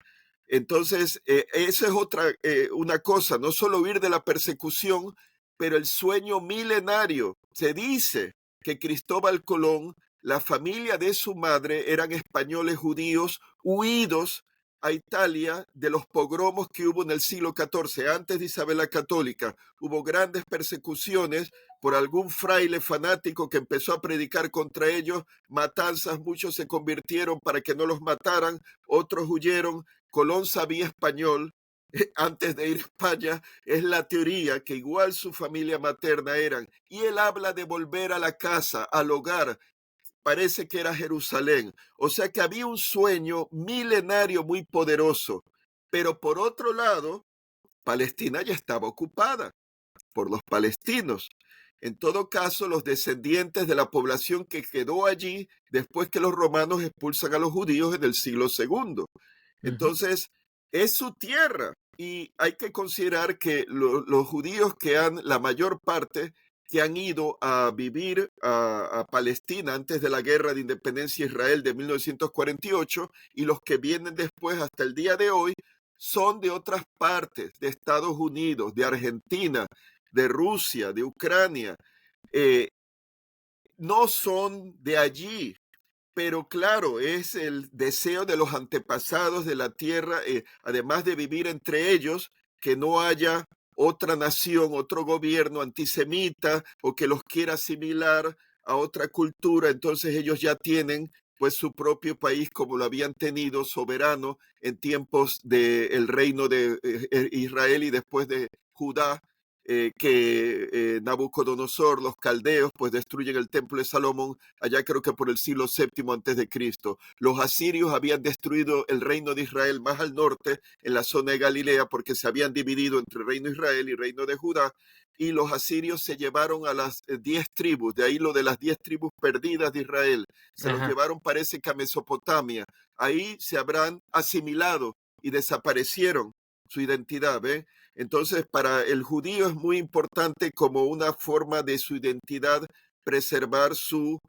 Entonces, esa es una cosa, no solo huir de la persecución, pero el sueño milenario. Se dice que Cristóbal Colón, la familia de su madre eran españoles judíos huidos a Italia de los pogromos que hubo en el siglo XIV, antes de Isabel la Católica. Hubo grandes persecuciones por algún fraile fanático que empezó a predicar contra ellos, matanzas, muchos se convirtieron para que no los mataran, otros huyeron. Colón sabía español, antes de ir a España, es la teoría que igual su familia materna eran. Y él habla de volver a la casa, al hogar. Parece que era Jerusalén. O sea que había un sueño milenario muy poderoso. Pero por otro lado, Palestina ya estaba ocupada por los palestinos. En todo caso, los descendientes de la población que quedó allí después que los romanos expulsan a los judíos en el siglo segundo. Entonces, es su tierra y hay que considerar que los judíos que han, la mayor parte, que han ido a vivir a Palestina antes de la guerra de independencia de Israel de 1948 y los que vienen después hasta el día de hoy, son de otras partes, de Estados Unidos, de Argentina, de Rusia, de Ucrania. No son de allí, pero claro, es el deseo de los antepasados de la tierra, además de vivir entre ellos, que no haya otra nación, otro gobierno antisemita o que los quiera asimilar a otra cultura. Entonces ellos ya tienen pues su propio país como lo habían tenido soberano en tiempos del reino de Israel y después de Judá, que Nabucodonosor, los caldeos, pues destruyen el templo de Salomón, allá creo que por el siglo séptimo antes de Cristo. Los asirios habían destruido el reino de Israel más al norte, en la zona de Galilea, porque se habían dividido entre el reino de Israel y el reino de Judá, y los asirios se llevaron a las 10 tribus, de ahí lo de las 10 tribus perdidas de Israel, se los llevaron parece que a Mesopotamia, ahí se habrán asimilado y desaparecieron su identidad, ¿ve? Entonces, para el judío es muy importante como una forma de su identidad preservar su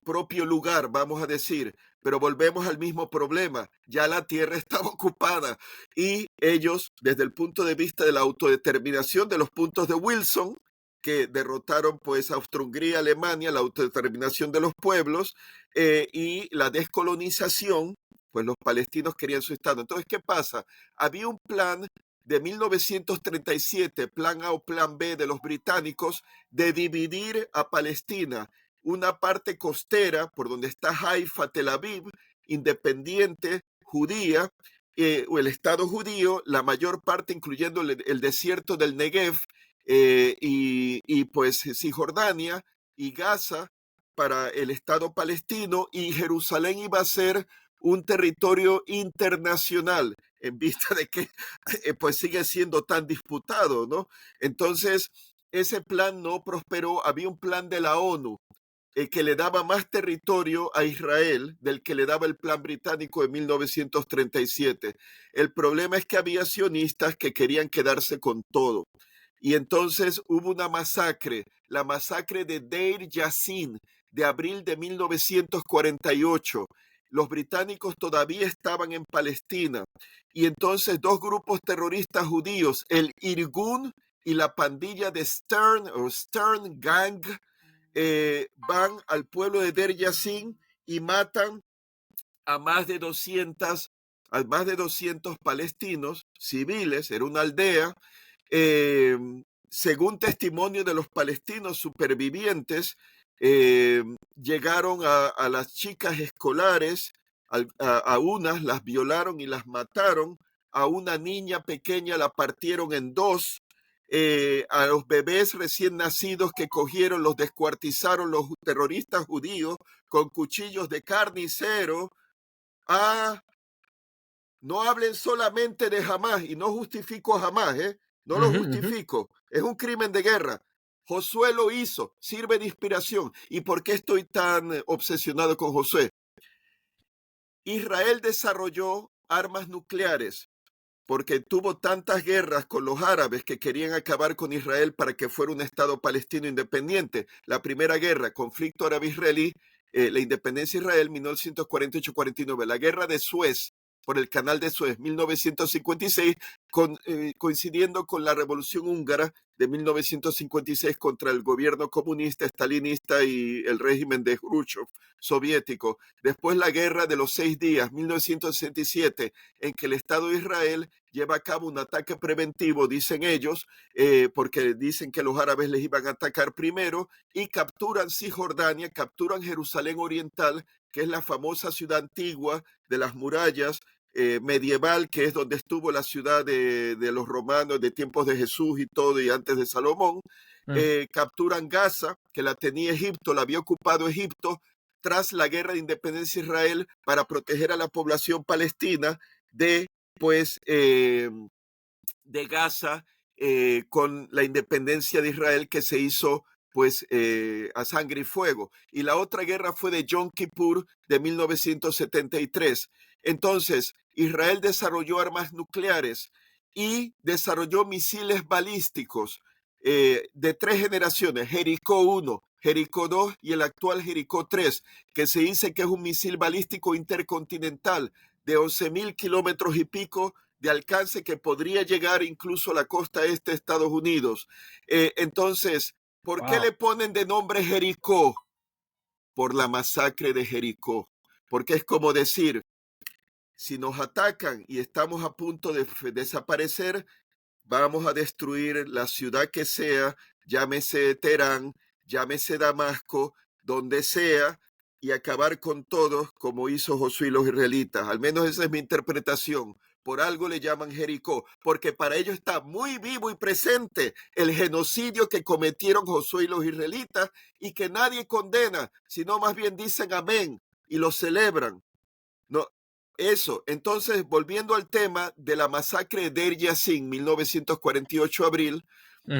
propio lugar, vamos a decir. Pero volvemos al mismo problema. Ya la tierra estaba ocupada y ellos, desde el punto de vista de la autodeterminación de los puntos de Wilson, que derrotaron pues a Austria-Hungría, Alemania, la autodeterminación de los pueblos y la descolonización, pues los palestinos querían su Estado. Entonces, ¿qué pasa? Había un plan de 1937, plan A o plan B de los británicos, de dividir a Palestina, una parte costera, por donde está Haifa, Tel Aviv, independiente, judía, o el Estado judío, la mayor parte, incluyendo el desierto del Negev, y pues Cisjordania y Gaza para el Estado palestino, y Jerusalén iba a ser un territorio internacional en vista de que pues sigue siendo tan disputado, ¿no? Entonces, ese plan no prosperó. Había un plan de la ONU que le daba más territorio a Israel del que le daba el plan británico de 1937. El problema es que había sionistas que querían quedarse con todo. Y entonces hubo una masacre, la masacre de Deir Yassin, de abril de 1948. Los británicos todavía estaban en Palestina. Y entonces dos grupos terroristas judíos, el Irgun y la pandilla de Stern o Stern Gang, van al pueblo de Deir Yassin y matan a más de 200 palestinos civiles. Era una aldea. Eh, Según testimonio de los palestinos supervivientes, llegaron a las chicas escolares, a unas las violaron y las mataron, a una niña pequeña la partieron en dos, a los bebés recién nacidos que cogieron los descuartizaron los terroristas judíos con cuchillos de carnicero. No hablen solamente de Hamás, y no justifico a Hamás, no lo justifico, es un crimen de guerra. Josué lo hizo, sirve de inspiración. ¿Y por qué estoy tan obsesionado con Josué? Israel desarrolló armas nucleares porque tuvo tantas guerras con los árabes que querían acabar con Israel para que fuera un Estado palestino independiente. La primera guerra, conflicto árabe-israelí, la independencia de Israel, 1948-49, la guerra de Suez, por el canal de Suez, 1956, coincidiendo con la revolución húngara de 1956 contra el gobierno comunista, estalinista y el régimen de Khrushchev soviético. Después la guerra de los 6 días, 1967, en que el Estado de Israel lleva a cabo un ataque preventivo, dicen ellos, porque dicen que los árabes les iban a atacar primero, y capturan Cisjordania, capturan Jerusalén Oriental, que es la famosa ciudad antigua de las murallas, medieval, que es donde estuvo la ciudad de los romanos de tiempos de Jesús y todo, y antes de Salomón. Capturan Gaza, que la tenía Egipto, la había ocupado Egipto tras la guerra de independencia de Israel para proteger a la población palestina de, pues, de Gaza, con la independencia de Israel que se hizo pues a sangre y fuego. Y la otra guerra fue de Yom Kippur de 1973. Entonces, Israel desarrolló armas nucleares y desarrolló misiles balísticos de 3 generaciones, Jericó 1, Jericó 2 y el actual Jericó 3, que se dice que es un misil balístico intercontinental de 11.000 kilómetros y pico de alcance, que podría llegar incluso a la costa este de Estados Unidos. Entonces, ¿por qué le ponen de nombre Jericó? Por la masacre de Jericó. Porque es como decir, si nos atacan y estamos a punto de desaparecer, vamos a destruir la ciudad que sea, llámese Teherán, llámese Damasco, donde sea, y acabar con todos como hizo Josué y los israelitas. Al menos esa es mi interpretación. Por algo le llaman Jericó, porque para ellos está muy vivo y presente el genocidio que cometieron Josué y los israelitas, y que nadie condena, sino más bien dicen amén y lo celebran. No, eso. Entonces, volviendo al tema de la masacre de Deir Yassin, 1948 abril,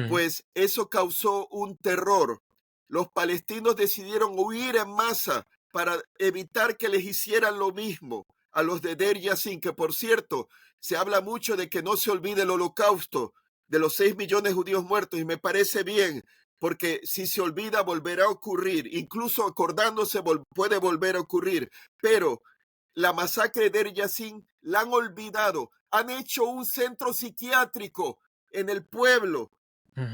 pues eso causó un terror. Los palestinos decidieron huir en masa para evitar que les hicieran lo mismo a los de Deir Yassin, que por cierto, se habla mucho de que no se olvide el holocausto de los 6 millones de judíos muertos, y me parece bien, porque si se olvida volverá a ocurrir, incluso acordándose puede volver a ocurrir, pero la masacre de Deir Yassin la han olvidado. Han hecho un centro psiquiátrico en el pueblo,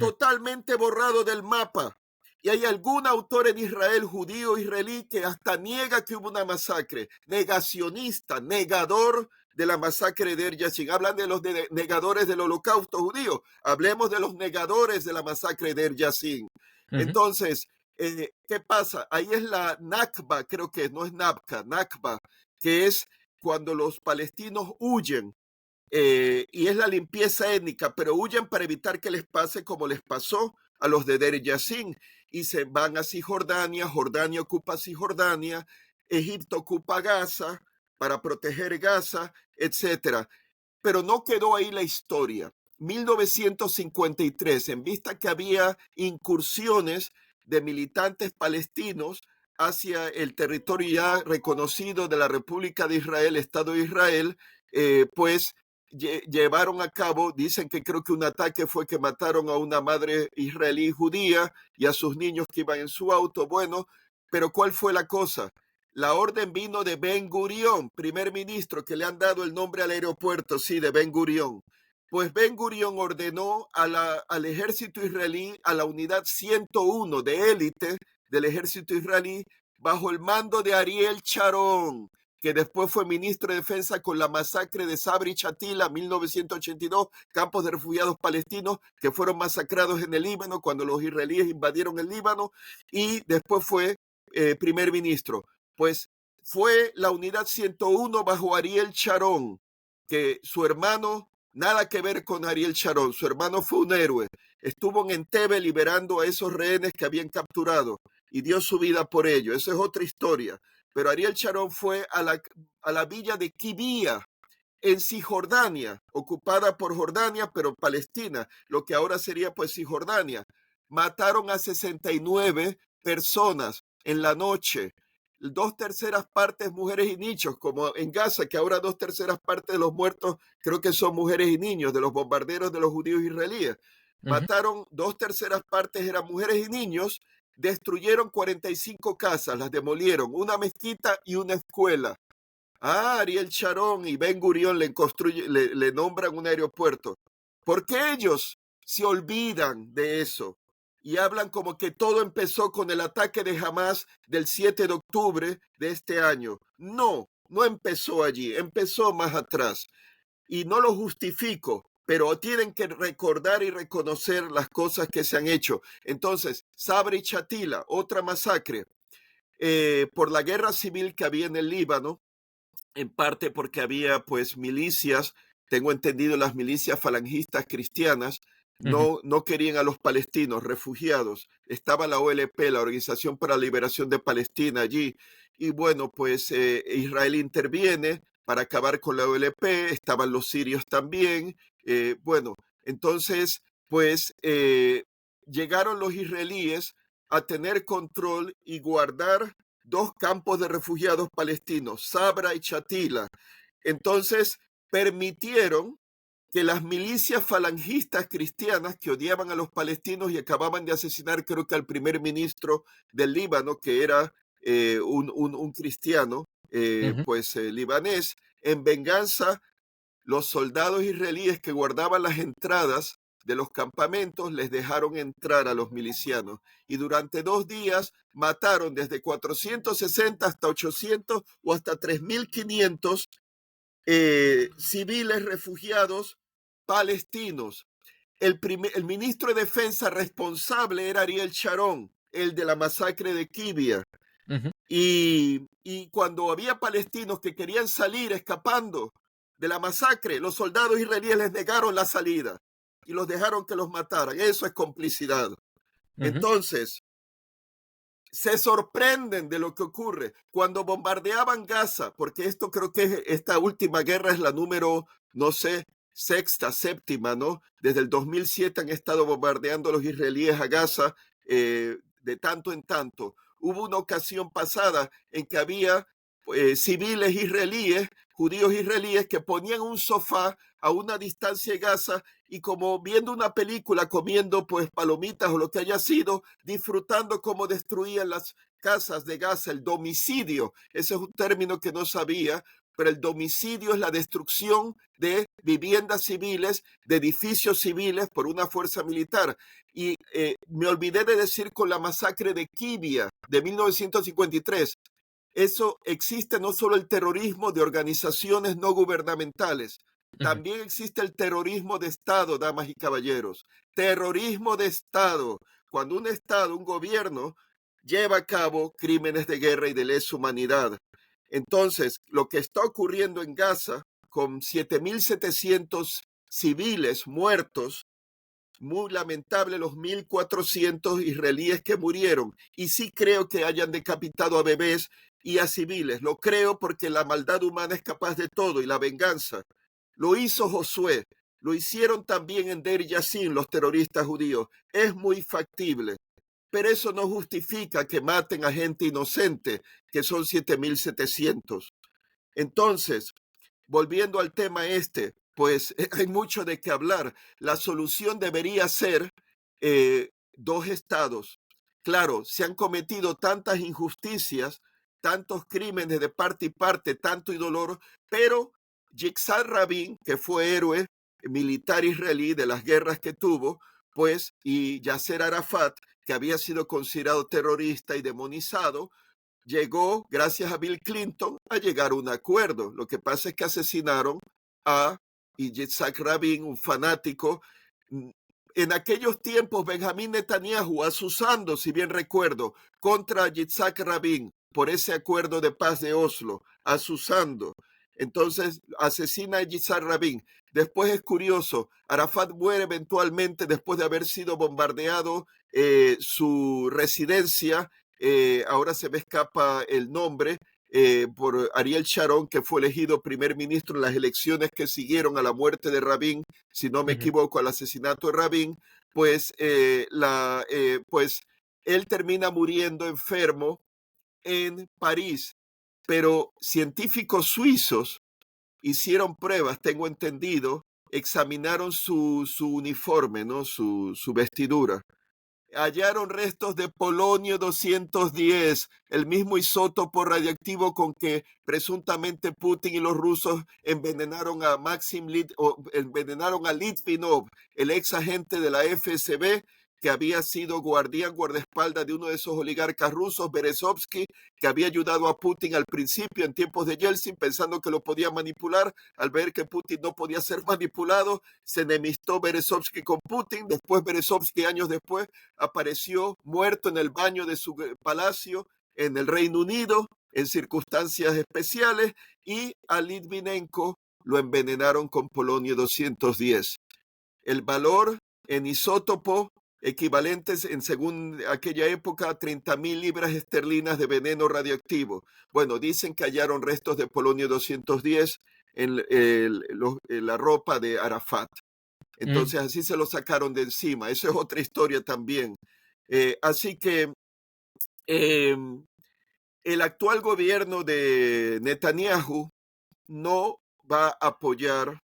totalmente borrado del mapa. Y hay algún autor en Israel, judío israelí, que hasta niega que hubo una masacre. Negacionista, negador de la masacre de Deir Yassin. Hablan de los negadores del holocausto judío. Hablemos de los negadores de la masacre de Deir Yassin. Entonces, ¿qué pasa? Ahí es la Nakba, creo que no es Nabka, Nakba, que es cuando los palestinos huyen, y es la limpieza étnica, pero huyen para evitar que les pase como les pasó a los de Deir Yassin, y se van a Cisjordania, Jordania ocupa Cisjordania, Egipto ocupa Gaza para proteger Gaza, etcétera. Pero no quedó ahí la historia. 1953, en vista que había incursiones de militantes palestinos hacia el territorio ya reconocido de la República de Israel, Estado de Israel, pues llevaron a cabo, dicen que creo que un ataque fue que mataron a una madre israelí judía y a sus niños que iban en su auto. Bueno, pero ¿cuál fue la cosa? La orden vino de Ben Gurión, primer ministro, que le han dado el nombre al aeropuerto, sí, de Ben Gurión. Pues Ben Gurión ordenó al ejército israelí, a la unidad 101 de élite del ejército israelí, bajo el mando de Ariel Sharon, que después fue ministro de Defensa con la masacre de Sabri Chatila, 1982, campos de refugiados palestinos que fueron masacrados en el Líbano cuando los israelíes invadieron el Líbano, y después fue primer ministro. Pues fue la unidad 101 bajo Ariel Sharon, que su hermano, nada que ver con Ariel Sharon, su hermano fue un héroe, estuvo en Entebbe liberando a esos rehenes que habían capturado y dio su vida por ello. Esa es otra historia. Pero Ariel Sharon fue a la villa de Kibia, en Cisjordania, ocupada por Jordania, pero Palestina, lo que ahora sería pues Cisjordania. Mataron a 69 personas en la noche. 2/3 partes mujeres y niños, como en Gaza, que ahora 2/3 partes de los muertos creo que son mujeres y niños de los bombarderos de los judíos israelíes. Mataron 2/3 partes, eran mujeres y niños. Destruyeron 45 casas, las demolieron, una mezquita y una escuela. Ariel Sharon y Ben Gurión le nombran un aeropuerto. ¿Por qué ellos se olvidan de eso? Y hablan como que todo empezó con el ataque de Hamas del 7 de octubre de este año. No, no empezó allí, empezó más atrás. Y no lo justifico, pero tienen que recordar y reconocer las cosas que se han hecho. Entonces, Sabri Chatila, otra masacre, por la guerra civil que había en el Líbano, en parte porque había pues milicias, tengo entendido las milicias falangistas cristianas, Ujú, no querían a los palestinos refugiados. Estaba la OLP, la Organización para la Liberación de Palestina, allí. Y bueno, pues Israel interviene para acabar con la OLP, estaban los sirios también. Bueno, entonces, pues llegaron los israelíes a tener control y guardar dos campos de refugiados palestinos, Sabra y Chatila. Entonces, permitieron que las milicias falangistas cristianas que odiaban a los palestinos y acababan de asesinar, creo que al primer ministro del Líbano, que era un cristiano, ujú, libanés, en venganza los soldados israelíes que guardaban las entradas de los campamentos les dejaron entrar a los milicianos y durante 2 días mataron desde 460 hasta 800 o hasta 3.500 civiles refugiados palestinos. El ministro de Defensa responsable era Ariel Sharon, el de la masacre de Kibia. ujú, Y cuando había palestinos que querían salir escapando de la masacre, los soldados israelíes les negaron la salida y los dejaron que los mataran. Eso es complicidad. ujú, Entonces, se sorprenden de lo que ocurre cuando bombardeaban Gaza, porque esto creo que esta última guerra es la número, no sé, sexta, séptima, ¿no? Desde el 2007 han estado bombardeando los israelíes a Gaza de tanto en tanto. Hubo una ocasión pasada en que había civiles israelíes, judíos israelíes, que ponían un sofá a una distancia de Gaza y como viendo una película, comiendo pues palomitas o lo que haya sido, disfrutando cómo destruían las casas de Gaza, el domicidio. Ese es un término que no sabía, pero el domicidio es la destrucción de viviendas civiles, de edificios civiles por una fuerza militar. Y me olvidé de decir con la masacre de Kibia de 1953, eso existe no solo el terrorismo de organizaciones no gubernamentales, ujú. también existe el terrorismo de Estado, damas y caballeros. Terrorismo de Estado, cuando un Estado, un gobierno, lleva a cabo crímenes de guerra y de lesa humanidad. Entonces, lo que está ocurriendo en Gaza, con 7.700 civiles muertos, muy lamentable los 1.400 israelíes que murieron. Y sí creo que hayan decapitado a bebés y a civiles. Lo creo porque la maldad humana es capaz de todo y la venganza. Lo hizo Josué. Lo hicieron también en Deir Yassin los terroristas judíos. Es muy factible. Pero eso no justifica que maten a gente inocente, que son 7.700. Entonces, volviendo al tema pues hay mucho de qué hablar. La solución debería ser dos estados. Claro, se han cometido tantas injusticias, tantos crímenes de parte y parte, tanto y dolor, pero Yitzhak Rabin, que fue héroe militar israelí de las guerras que tuvo, pues, y Yasser Arafat, que había sido considerado terrorista y demonizado, llegó, gracias a Bill Clinton, a llegar a un acuerdo. Lo que pasa es que asesinaron a Yitzhak Rabin, un fanático. En aquellos tiempos, Benjamín Netanyahu, asusando, si bien recuerdo, contra Yitzhak Rabin por ese acuerdo de paz de Oslo, asusando. Entonces asesina a Yitzhak Rabin. Después es curioso, Arafat muere eventualmente después de haber sido bombardeado su residencia, ahora se me escapa el nombre, por Ariel Sharon, que fue elegido primer ministro en las elecciones que siguieron a la muerte de Rabin, si no me Ujú, equivoco, al asesinato de Rabin, pues, pues él termina muriendo enfermo en París, pero científicos suizos hicieron pruebas, tengo entendido, examinaron su uniforme, ¿no? Su vestidura, hallaron restos de polonio 210, el mismo isótopo radiactivo con que presuntamente Putin y los rusos envenenaron a envenenaron a Litvinov, el ex agente de la FSB, que había sido guardaespaldas de uno de esos oligarcas rusos, Berezovsky, que había ayudado a Putin al principio en tiempos de Yeltsin, pensando que lo podía manipular. Al ver que Putin no podía ser manipulado, se enemistó Berezovsky con Putin. Después Berezovsky, años después, apareció muerto en el baño de su palacio en el Reino Unido. en circunstancias especiales, y a Litvinenko lo envenenaron con polonio 210. El valor en isótopo equivalentes en según aquella época a 30.000 libras esterlinas de veneno radioactivo. Bueno, dicen que hallaron restos de polonio 210 en la ropa de Arafat. Entonces así se lo sacaron de encima. Eso es otra historia también. Así que el actual gobierno de Netanyahu no va a apoyar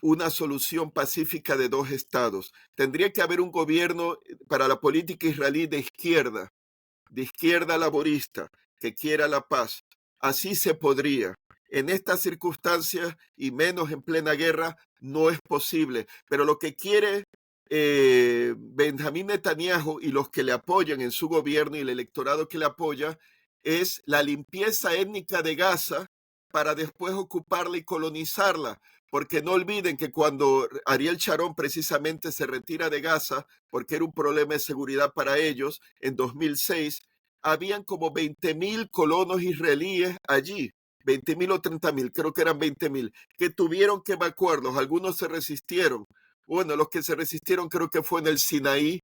una solución pacífica de dos estados. Tendría que haber un gobierno para la política israelí de izquierda laborista, que quiera la paz. Así se podría. En estas circunstancias, y menos en plena guerra, no es posible. Pero lo que quiere Benjamín Netanyahu y los que le apoyan en su gobierno y el electorado que le apoya es la limpieza étnica de Gaza para después ocuparla y colonizarla. Porque no olviden que cuando Ariel Sharon precisamente se retira de Gaza, porque era un problema de seguridad para ellos, en 2006, habían como 20.000 colonos israelíes allí, 20.000 o 30.000, creo que eran 20.000, que tuvieron que evacuarlos. Algunos se resistieron. Bueno, los que se resistieron creo que fue en el Sinaí,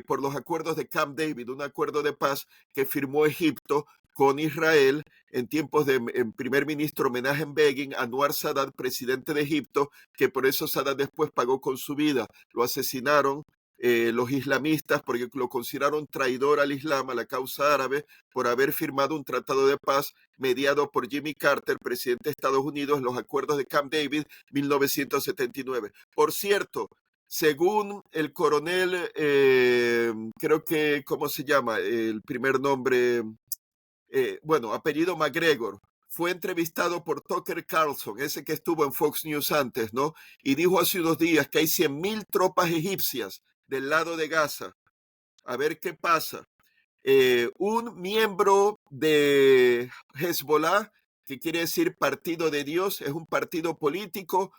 por los acuerdos de Camp David, un acuerdo de paz que firmó Egipto con Israel en tiempos de primer ministro Menachem Begin, Anwar Sadat, presidente de Egipto, que por eso Sadat después pagó con su vida. Lo asesinaron los islamistas porque lo consideraron traidor al Islam, a la causa árabe, por haber firmado un tratado de paz mediado por Jimmy Carter, presidente de Estados Unidos, los acuerdos de Camp David, 1979. Por cierto, según el coronel, creo que, ¿cómo se llama? El primer nombre, bueno, apellido McGregor, fue entrevistado por Tucker Carlson, ese que estuvo en Fox News antes, ¿no? Y dijo hace unos días que hay 100.000 tropas egipcias del lado de Gaza. A ver qué pasa. Un miembro de Hezbollah, que quiere decir Partido de Dios, es un partido político,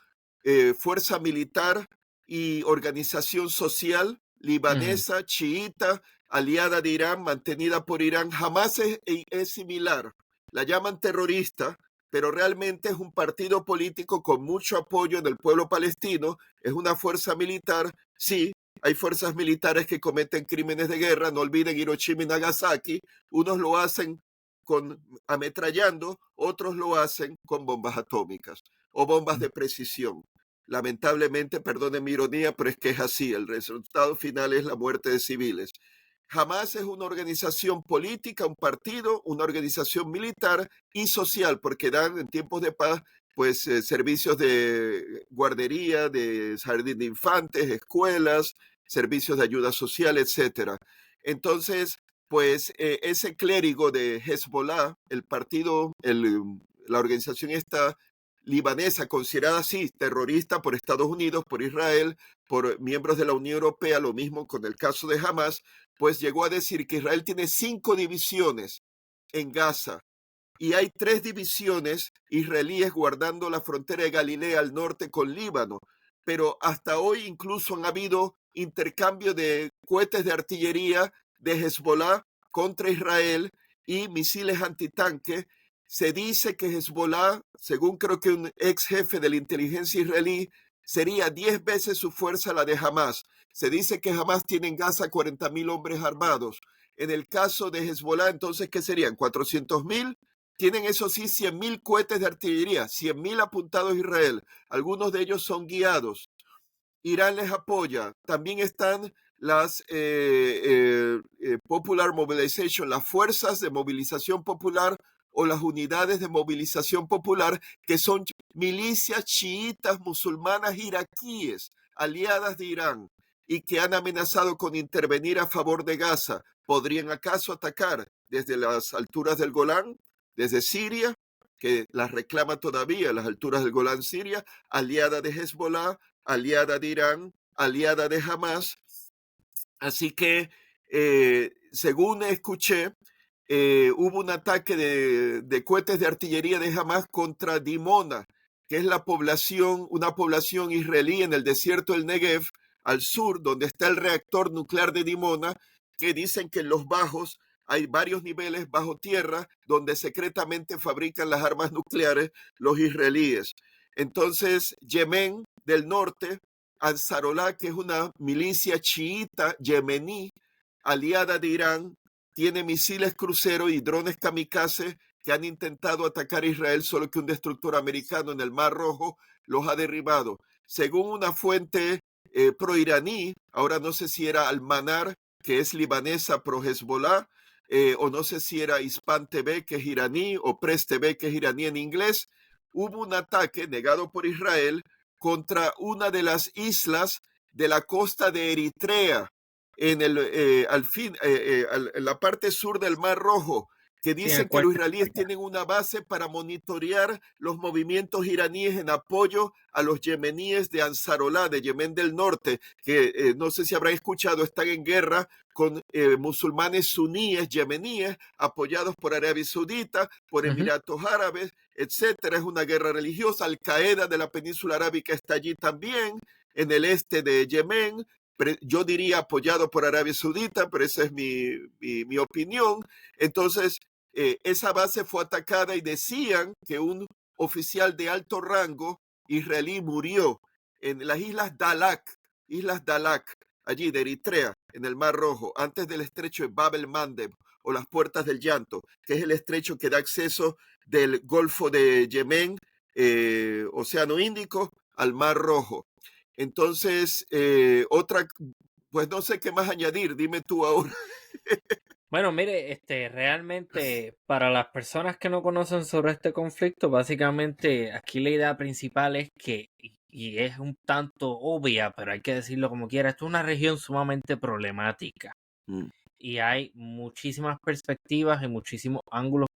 fuerza militar y organización social libanesa, chiita, aliada de Irán, mantenida por Irán. Jamás es similar. La llaman terrorista, pero realmente es un partido político con mucho apoyo en el pueblo palestino. Es una fuerza militar, sí. Hay fuerzas militares que cometen crímenes de guerra, no olviden Hiroshima y Nagasaki. Unos lo hacen ametrallando, otros lo hacen con bombas atómicas o bombas de precisión. Lamentablemente, perdonen mi ironía, pero es que es así. El resultado final es la muerte de civiles. Hamas es una organización política, un partido, una organización militar y social, porque dan en tiempos de paz pues servicios de guardería, de jardín de infantes, escuelas, servicios de ayuda social, etcétera. Entonces, pues ese clérigo de Hezbollah, el partido, la organización esta libanesa, considerada así, terrorista por Estados Unidos, por Israel, por miembros de la Unión Europea, lo mismo con el caso de Hamas, pues llegó a decir que Israel tiene 5 divisiones en Gaza y hay 3 divisiones israelíes guardando la frontera de Galilea al norte con Líbano. Pero hasta hoy incluso han habido intercambio de cohetes de artillería de Hezbollah contra Israel y misiles antitanque. Se dice que Hezbollah, según creo que un ex jefe de la inteligencia israelí, sería 10 veces su fuerza la de Hamas. Se dice que Hamas tiene en Gaza 40.000 hombres armados. En el caso de Hezbollah, entonces, ¿qué serían? ¿400.000? Tienen, eso sí, 100.000 cohetes de artillería, 100.000 apuntados a Israel. Algunos de ellos son guiados. Irán les apoya. También están las Popular Mobilization, las fuerzas de movilización popular o las unidades de movilización popular, que son milicias chiitas musulmanas iraquíes, aliadas de Irán, y que han amenazado con intervenir a favor de Gaza. ¿Podrían acaso atacar desde las alturas del Golán, desde Siria, que las reclama todavía, las alturas del Golán, Siria, aliada de Hezbollah, aliada de Irán, aliada de Hamas? Así que, según escuché, hubo un ataque de cohetes de artillería de Hamas contra Dimona, que es una población israelí en el desierto del Negev, al sur, donde está el reactor nuclear de Dimona, que dicen que en los bajos hay varios niveles bajo tierra donde secretamente fabrican las armas nucleares los israelíes. Entonces, Yemen del norte, Ansarolá, que es una milicia chiita yemení aliada de Irán, tiene misiles crucero y drones kamikaze que han intentado atacar a Israel, solo que un destructor americano en el Mar Rojo los ha derribado. Según una fuente pro-iraní, ahora no sé si era Al-Manar, que es libanesa pro-Hezbollah, o no sé si era Hispan TV, que es iraní, o Press TV, que es iraní en inglés, hubo un ataque negado por Israel contra una de las islas de la costa de Eritrea, en la parte sur del Mar Rojo, que Sí, en el dicen que los cuarto. israelíes tienen una base para monitorear los movimientos iraníes en apoyo a los yemeníes de Ansarolá, de Yemen del Norte, que no sé si habrán escuchado, están en guerra con musulmanes suníes, yemeníes, apoyados por Arabia Saudita, por Emiratos Árabes, etcétera. Es una guerra religiosa. Al-Qaeda de la península arábica está allí también, en el este de Yemen. Yo diría apoyado por Arabia Saudita, pero esa es mi opinión. Entonces, esa base fue atacada y decían que un oficial de alto rango israelí murió en las Islas Dalak, allí de Eritrea, en el Mar Rojo, antes del estrecho de Bab el Mandeb o las Puertas del Llanto, que es el estrecho que da acceso del Golfo de Yemen, Océano Índico, al Mar Rojo. Entonces, pues no sé qué más añadir, dime tú ahora. Bueno, mire, realmente para las personas que no conocen sobre este conflicto, básicamente aquí la idea principal es que, y es un tanto obvia, pero hay que decirlo como quiera, esto es una región sumamente problemática Mm. y hay muchísimas perspectivas y muchísimos ángulos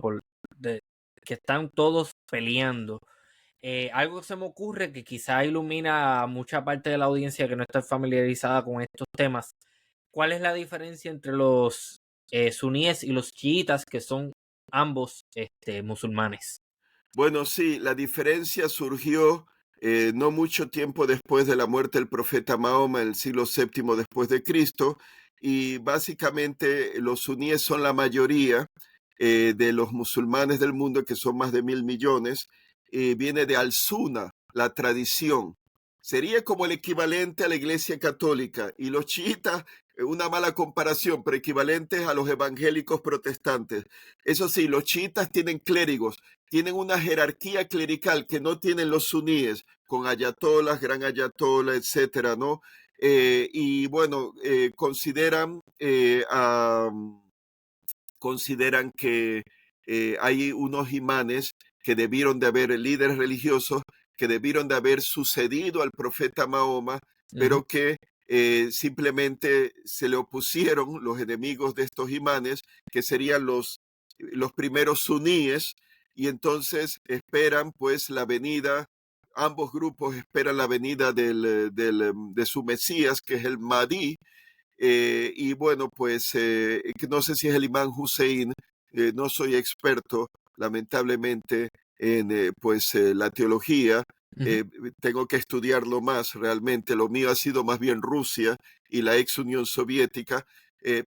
que están todos peleando. Algo que se me ocurre que quizá ilumina a mucha parte de la audiencia que no está familiarizada con estos temas. ¿Cuál es la diferencia entre los suníes y los chiitas, que son ambos musulmanes? Bueno, sí, la diferencia surgió no mucho tiempo después de la muerte del profeta Mahoma, en el siglo VII después de Cristo, y básicamente los suníes son la mayoría de los musulmanes del mundo, que son más de 1.000 millones, viene de Al-Suna, la tradición. Sería como el equivalente a la Iglesia Católica, y los chiitas, una mala comparación, pero equivalentes a los evangélicos protestantes. Eso sí, los chiitas tienen clérigos, tienen una jerarquía clerical que no tienen los suníes, con ayatolas, gran ayatola, etcétera, ¿no? Y bueno, consideran que hay unos imanes que debieron de haber, líderes religiosos, que debieron de haber sucedido al profeta Mahoma, pero que simplemente se le opusieron los enemigos de estos imanes, que serían los primeros suníes, y entonces esperan pues la venida, ambos grupos esperan la venida de su Mesías, que es el Mahdi, y bueno, pues no sé si es el imán Hussein, no soy experto, lamentablemente, en la teología. Ujú. Tengo que estudiarlo más realmente. Lo mío ha sido más bien Rusia y la ex Unión Soviética,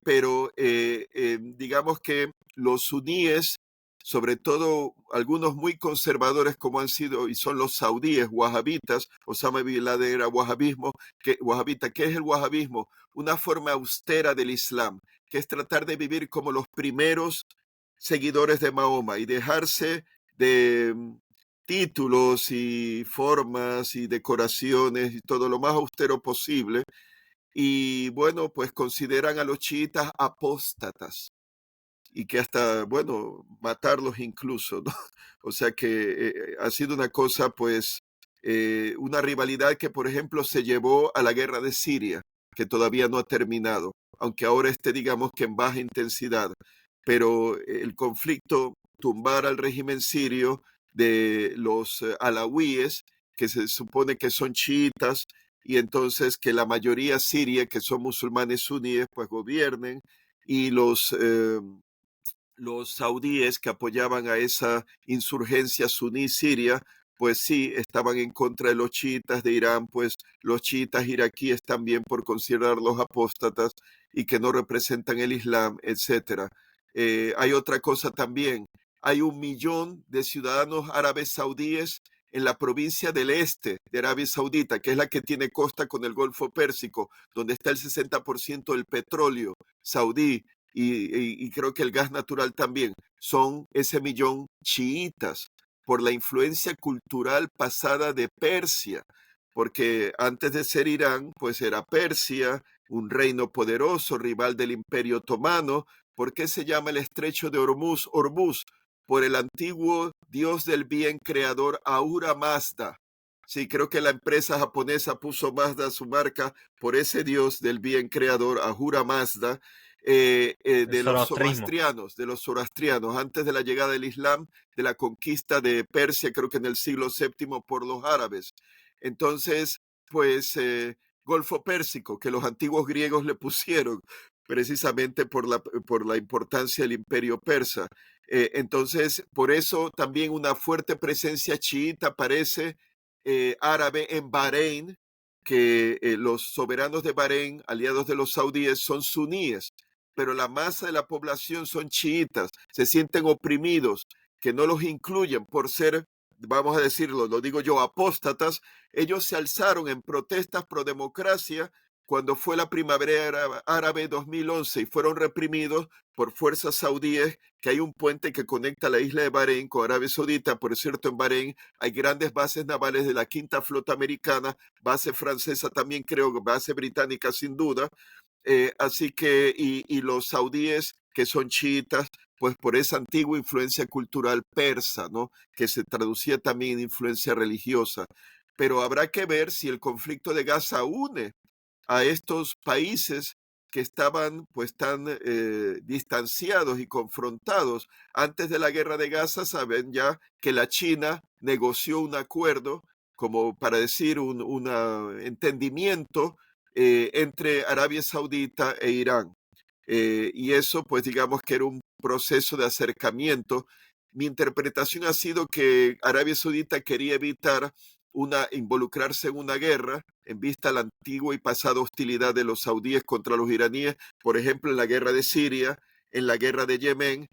pero digamos que los suníes, sobre todo algunos muy conservadores como han sido y son los saudíes wahabitas, Osama Bin Laden era wahabita. ¿Qué es el wahabismo? Una forma austera del Islam, que es tratar de vivir como los primeros seguidores de Mahoma y dejarse de títulos y formas y decoraciones y todo lo más austero posible. Y bueno, pues consideran a los chiitas apóstatas y que hasta, bueno, matarlos incluso, ¿no? O sea que ha sido una cosa, pues, una rivalidad que, por ejemplo, se llevó a la guerra de Siria, que todavía no ha terminado, aunque ahora esté, digamos que en baja intensidad. Pero el conflicto, tumbar al régimen sirio de los alawíes, que se supone que son chiitas, y entonces que la mayoría siria, que son musulmanes suníes, pues gobiernen, y los saudíes que apoyaban a esa insurgencia suní siria, pues sí, estaban en contra de los chiitas de Irán, pues los chiitas iraquíes también por considerarlos apóstatas y que no representan el Islam, etcétera. Hay otra cosa también. Hay 1 millón de ciudadanos árabes saudíes en la provincia del este de Arabia Saudita, que es la que tiene costa con el Golfo Pérsico, donde está el 60% del petróleo saudí y creo que el gas natural también. Son ese millón chiitas por la influencia cultural pasada de Persia, porque antes de ser Irán, pues era Persia, un reino poderoso, rival del Imperio Otomano. ¿Por qué se llama el estrecho de Hormuz Hormuz? Por el antiguo dios del bien creador Ahura Mazda. Sí, creo que la empresa japonesa puso Mazda su marca por ese dios del bien creador Ahura Mazda, El de los zoroastrismo. zoroastrianos, antes de la llegada del Islam, de la conquista de Persia, creo que en el siglo VII por los árabes. Entonces, pues, Golfo Pérsico, que los antiguos griegos le pusieron precisamente por la importancia del imperio persa. Entonces, por eso también una fuerte presencia chiita parece árabe en Bahrein, que los soberanos de Bahrein, aliados de los saudíes, son suníes, pero la masa de la población son chiitas, se sienten oprimidos, que no los incluyen por ser, vamos a decirlo, lo digo yo, apóstatas. Ellos se alzaron en protestas pro democracia cuando fue la primavera árabe 2011 y fueron reprimidos por fuerzas saudíes, que hay un puente que conecta la isla de Bahrein con Arabia Saudita. Por cierto, en Bahrein hay grandes bases navales de la quinta flota americana, base francesa también creo, base británica sin duda. Así que, y los saudíes que son chiitas, pues por esa antigua influencia cultural persa, ¿no? Que se traducía también en influencia religiosa. Pero habrá que ver si el conflicto de Gaza une a estos países que estaban pues tan distanciados y confrontados. Antes de la guerra de Gaza saben ya que la China negoció un acuerdo, como para decir un entendimiento entre Arabia Saudita e Irán. Y eso, pues digamos que era un proceso de acercamiento. Mi interpretación ha sido que Arabia Saudita quería evitar involucrarse en una guerra en vista a la antigua y pasada hostilidad de los saudíes contra los iraníes, por ejemplo, en la guerra de Siria, en la guerra de Yemen,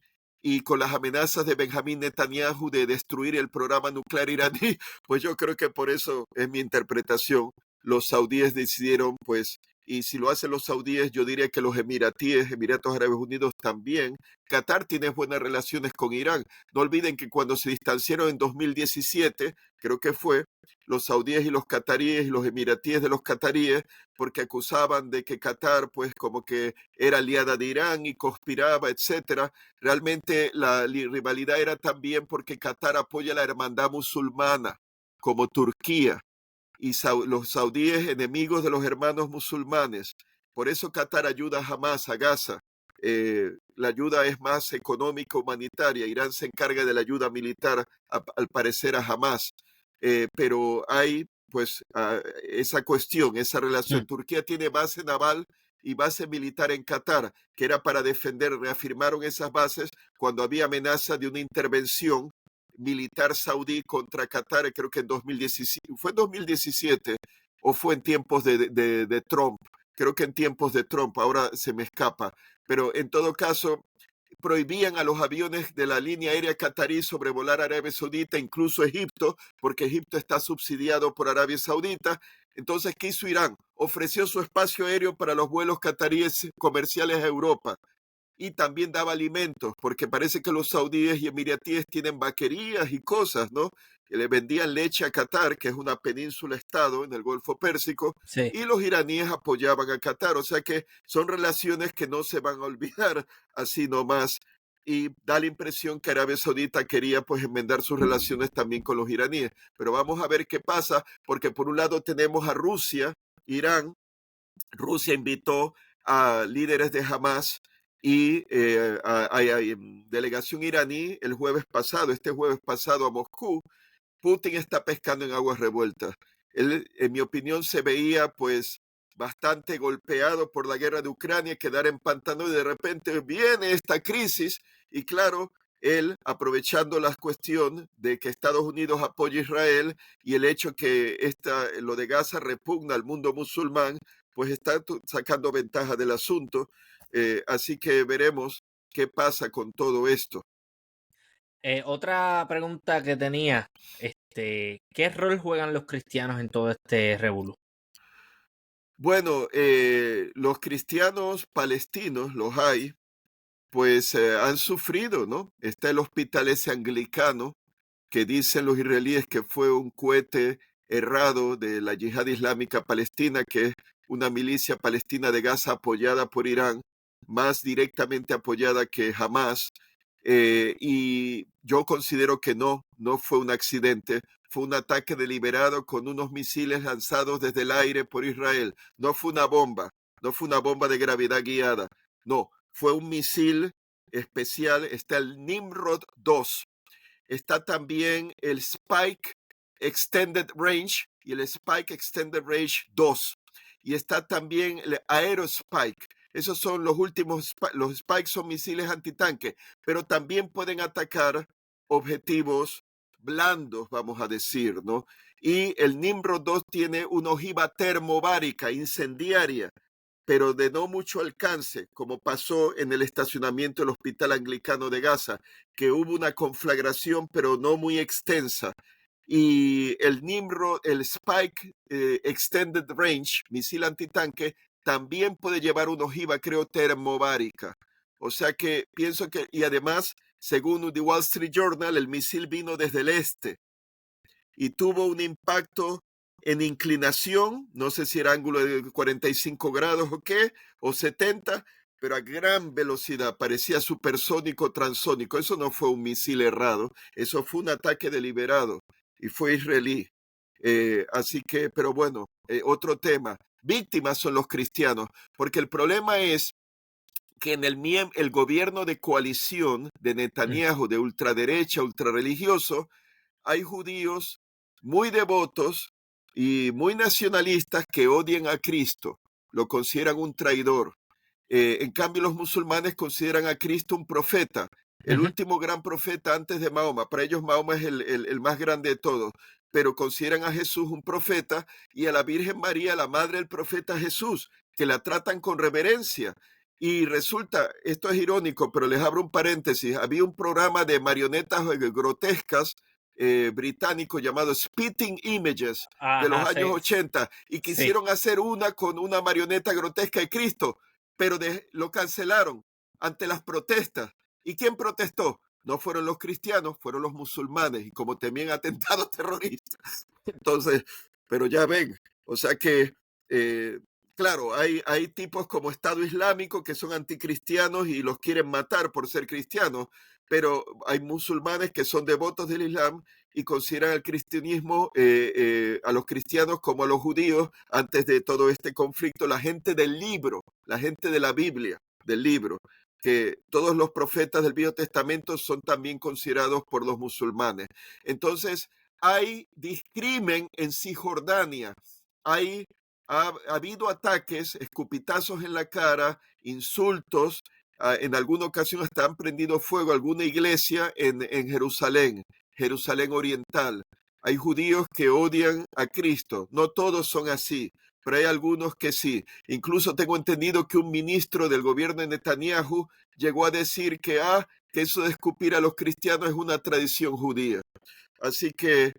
y con las amenazas de Benjamín Netanyahu de destruir el programa nuclear iraní. Pues yo creo que por eso es mi interpretación. Los saudíes decidieron, pues, y si lo hacen los saudíes, yo diría que los emiratíes, Emiratos Árabes Unidos también. Qatar tiene buenas relaciones con Irán. No olviden que cuando se distanciaron en 2017, creo que fue, los saudíes y los cataríes y los emiratíes de los cataríes, porque acusaban de que Qatar, pues como que era aliada de Irán y conspiraba, etcétera. Realmente la rivalidad era también porque Qatar apoya a la hermandad musulmana, como Turquía, y los saudíes enemigos de los hermanos musulmanes. Por eso Qatar ayuda a Hamas, a Gaza. La ayuda es más económica, humanitaria. Irán se encarga de la ayuda militar, al parecer, a Hamas. Pero hay, pues, esa cuestión, esa relación. Turquía tiene base naval y base militar en Qatar, que era para defender, reafirmaron esas bases cuando había amenaza de una intervención militar saudí contra Qatar, creo que en 2017, fue en 2017 o fue en tiempos de Trump, creo que en tiempos de Trump, ahora se me escapa, pero en todo caso prohibían a los aviones de la línea aérea catarí sobrevolar Arabia Saudita, incluso Egipto, porque Egipto está subsidiado por Arabia Saudita. Entonces, ¿qué hizo Irán? Ofreció su espacio aéreo para los vuelos cataríes comerciales a Europa y también daba alimentos, porque parece que los saudíes y emiratíes tienen vaquerías y cosas, ¿no? Que le vendían leche a Qatar, que es una península-estado en el Golfo Pérsico, Sí. y los iraníes apoyaban a Qatar. O sea que son relaciones que no se van a olvidar así nomás. Y da la impresión que Arabia Saudita quería pues enmendar sus relaciones también con los iraníes. Pero vamos a ver qué pasa, porque por un lado tenemos a Rusia, Irán. Rusia invitó a líderes de Hamas y a delegación iraní el jueves pasado, este jueves pasado a Moscú. Putin está pescando en aguas revueltas. Él, en mi opinión, se veía pues bastante golpeado por la guerra de Ucrania, quedar empantanado y de repente viene esta crisis y claro, él aprovechando la cuestión de que Estados Unidos apoya a Israel y el hecho que lo de Gaza repugna al mundo musulmán, pues está sacando ventaja del asunto. Así que veremos ¿Qué pasa con todo esto? Otra pregunta que tenía, ¿qué rol juegan los cristianos en todo este revolú? Bueno, los cristianos palestinos, los hay, pues han sufrido, ¿no? Está el hospital ese anglicano que dicen los israelíes que fue un cohete errado de la Yihad Islámica Palestina, que es una milicia palestina de Gaza apoyada por Irán, más directamente apoyada que Hamas. Y yo considero que no fue un accidente, fue un ataque deliberado con unos misiles lanzados desde el aire por Israel. No fue una bomba, no fue una bomba de gravedad guiada, no, fue un misil especial. Está el Nimrod 2. Está también el Spike Extended Range y el Spike Extended Range 2. Y está también el Aerospike. Esos son los últimos. Los Spikes son misiles antitanque, pero también pueden atacar objetivos blandos, vamos a decir, ¿no? Y el Nimrod 2 tiene una ojiva termobárica incendiaria, pero de no mucho alcance, como pasó en el estacionamiento del Hospital Anglicano de Gaza, que hubo una conflagración, pero no muy extensa. Y el Nimrod, el Spike Extended Range, misil antitanque, también puede llevar una ojiva, creo, termobárica. O sea que pienso que, y además, según The Wall Street Journal, el misil vino desde el este y tuvo un impacto en inclinación, no sé si era ángulo de 45 grados o qué, o 70, pero a gran velocidad, parecía supersónico, transónico. Eso no fue un misil errado, eso fue un ataque deliberado y fue israelí. Así que, pero bueno, otro tema. Víctimas son los cristianos, porque el problema es que en el gobierno de coalición de Mm, Netanyahu, de ultraderecha, ultrarreligioso, hay judíos muy devotos y muy nacionalistas que odian a Cristo, lo consideran un traidor. En cambio, los musulmanes consideran a Cristo un profeta, el ujú. último gran profeta antes de Mahoma. Para ellos Mahoma es el más grande de todos, pero consideran a Jesús un profeta y a la Virgen María, la madre del profeta Jesús, que la tratan con reverencia. Y resulta, esto es irónico, pero les abro un paréntesis, había un programa de marionetas grotescas británico llamado Spitting Images de los Ajá, años sí, 80 y sí. quisieron hacer una con una marioneta grotesca de Cristo, pero lo cancelaron ante las protestas. ¿Y quién protestó? No fueron los cristianos, fueron los musulmanes, y como temían atentados terroristas. Entonces, pero ya ven, o sea que, eh, claro, hay tipos como Estado Islámico que son anticristianos y los quieren matar por ser cristianos, pero hay musulmanes que son devotos del Islam y consideran al cristianismo, a los cristianos como a los judíos antes de todo este conflicto, la gente del libro, la gente de la Biblia, del libro, que todos los profetas del Viejo Testamento son también considerados por los musulmanes. Entonces, hay discrimen en Cisjordania, ha habido ataques, escupitazos en la cara, insultos, en alguna ocasión hasta han prendido fuego a alguna iglesia en Jerusalén, Jerusalén Oriental. Hay judíos que odian a Cristo. No todos son así, pero hay algunos que sí. Incluso tengo entendido que un ministro del gobierno de Netanyahu llegó a decir que eso de escupir a los cristianos es una tradición judía. Así que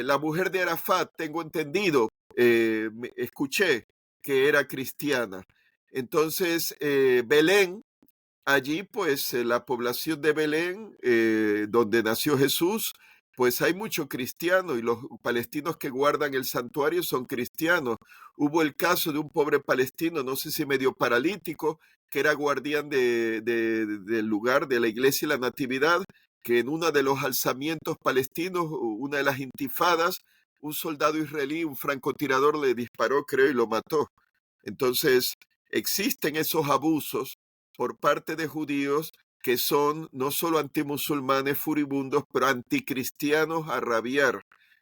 la mujer de Arafat, tengo entendido, escuché que era cristiana. Entonces, Belén, allí, pues, la población de Belén, donde nació Jesús, pues hay mucho cristiano y los palestinos que guardan el santuario son cristianos. Hubo el caso de un pobre palestino, no sé si medio paralítico, que era guardián del lugar de la iglesia y la Natividad, que en uno de los alzamientos palestinos, una de las intifadas, un soldado israelí, un francotirador le disparó, creo, y lo mató. Entonces, existen esos abusos por parte de judíos que son no solo antimusulmanes furibundos, pero anticristianos a rabiar.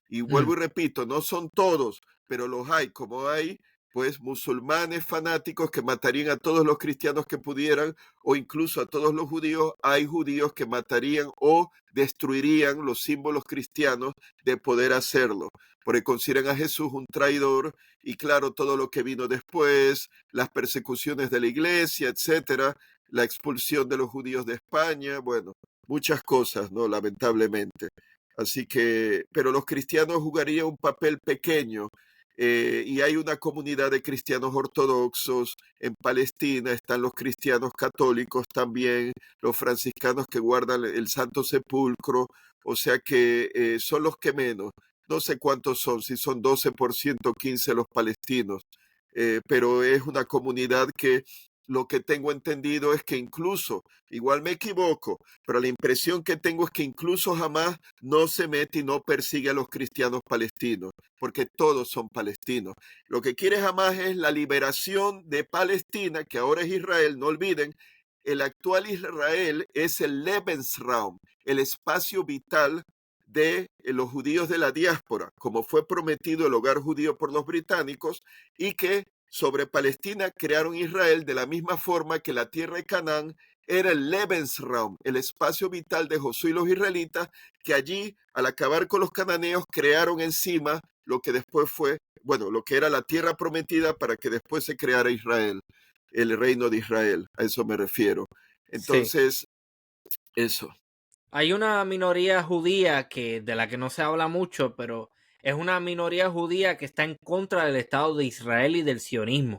Y Mm, vuelvo y repito, no son todos, pero los hay, como hay, pues musulmanes fanáticos que matarían a todos los cristianos que pudieran, o incluso a todos los judíos. Hay judíos que matarían o destruirían los símbolos cristianos de poder hacerlo, porque consideran a Jesús un traidor, y claro, todo lo que vino después, las persecuciones de la iglesia, etcétera, la expulsión de los judíos de España, bueno, muchas cosas, ¿no? Lamentablemente. Así que, pero los cristianos jugarían un papel pequeño y hay una comunidad de cristianos ortodoxos en Palestina, están los cristianos católicos también, los franciscanos que guardan el Santo Sepulcro, o sea que son los que menos. No sé cuántos son, si son 12%, 15 los palestinos, pero es una comunidad que lo que tengo entendido es que incluso, igual me equivoco, pero la impresión que tengo es que incluso jamás no se mete y no persigue a los cristianos palestinos, porque todos son palestinos. Lo que quiere jamás es la liberación de Palestina, que ahora es Israel, no olviden, el actual Israel es el Lebensraum, el espacio vital de los judíos de la diáspora, como fue prometido el hogar judío por los británicos, y que sobre Palestina crearon Israel de la misma forma que la tierra de Canaán era el Lebensraum, el espacio vital de Josué y los israelitas, que allí, al acabar con los cananeos, crearon encima lo que después fue, bueno, lo que era la tierra prometida para que después se creara Israel, el reino de Israel, a eso me refiero. Sí. Entonces, eso. Hay una minoría judía de la que no se habla mucho, pero es una minoría judía que está en contra del Estado de Israel y del sionismo.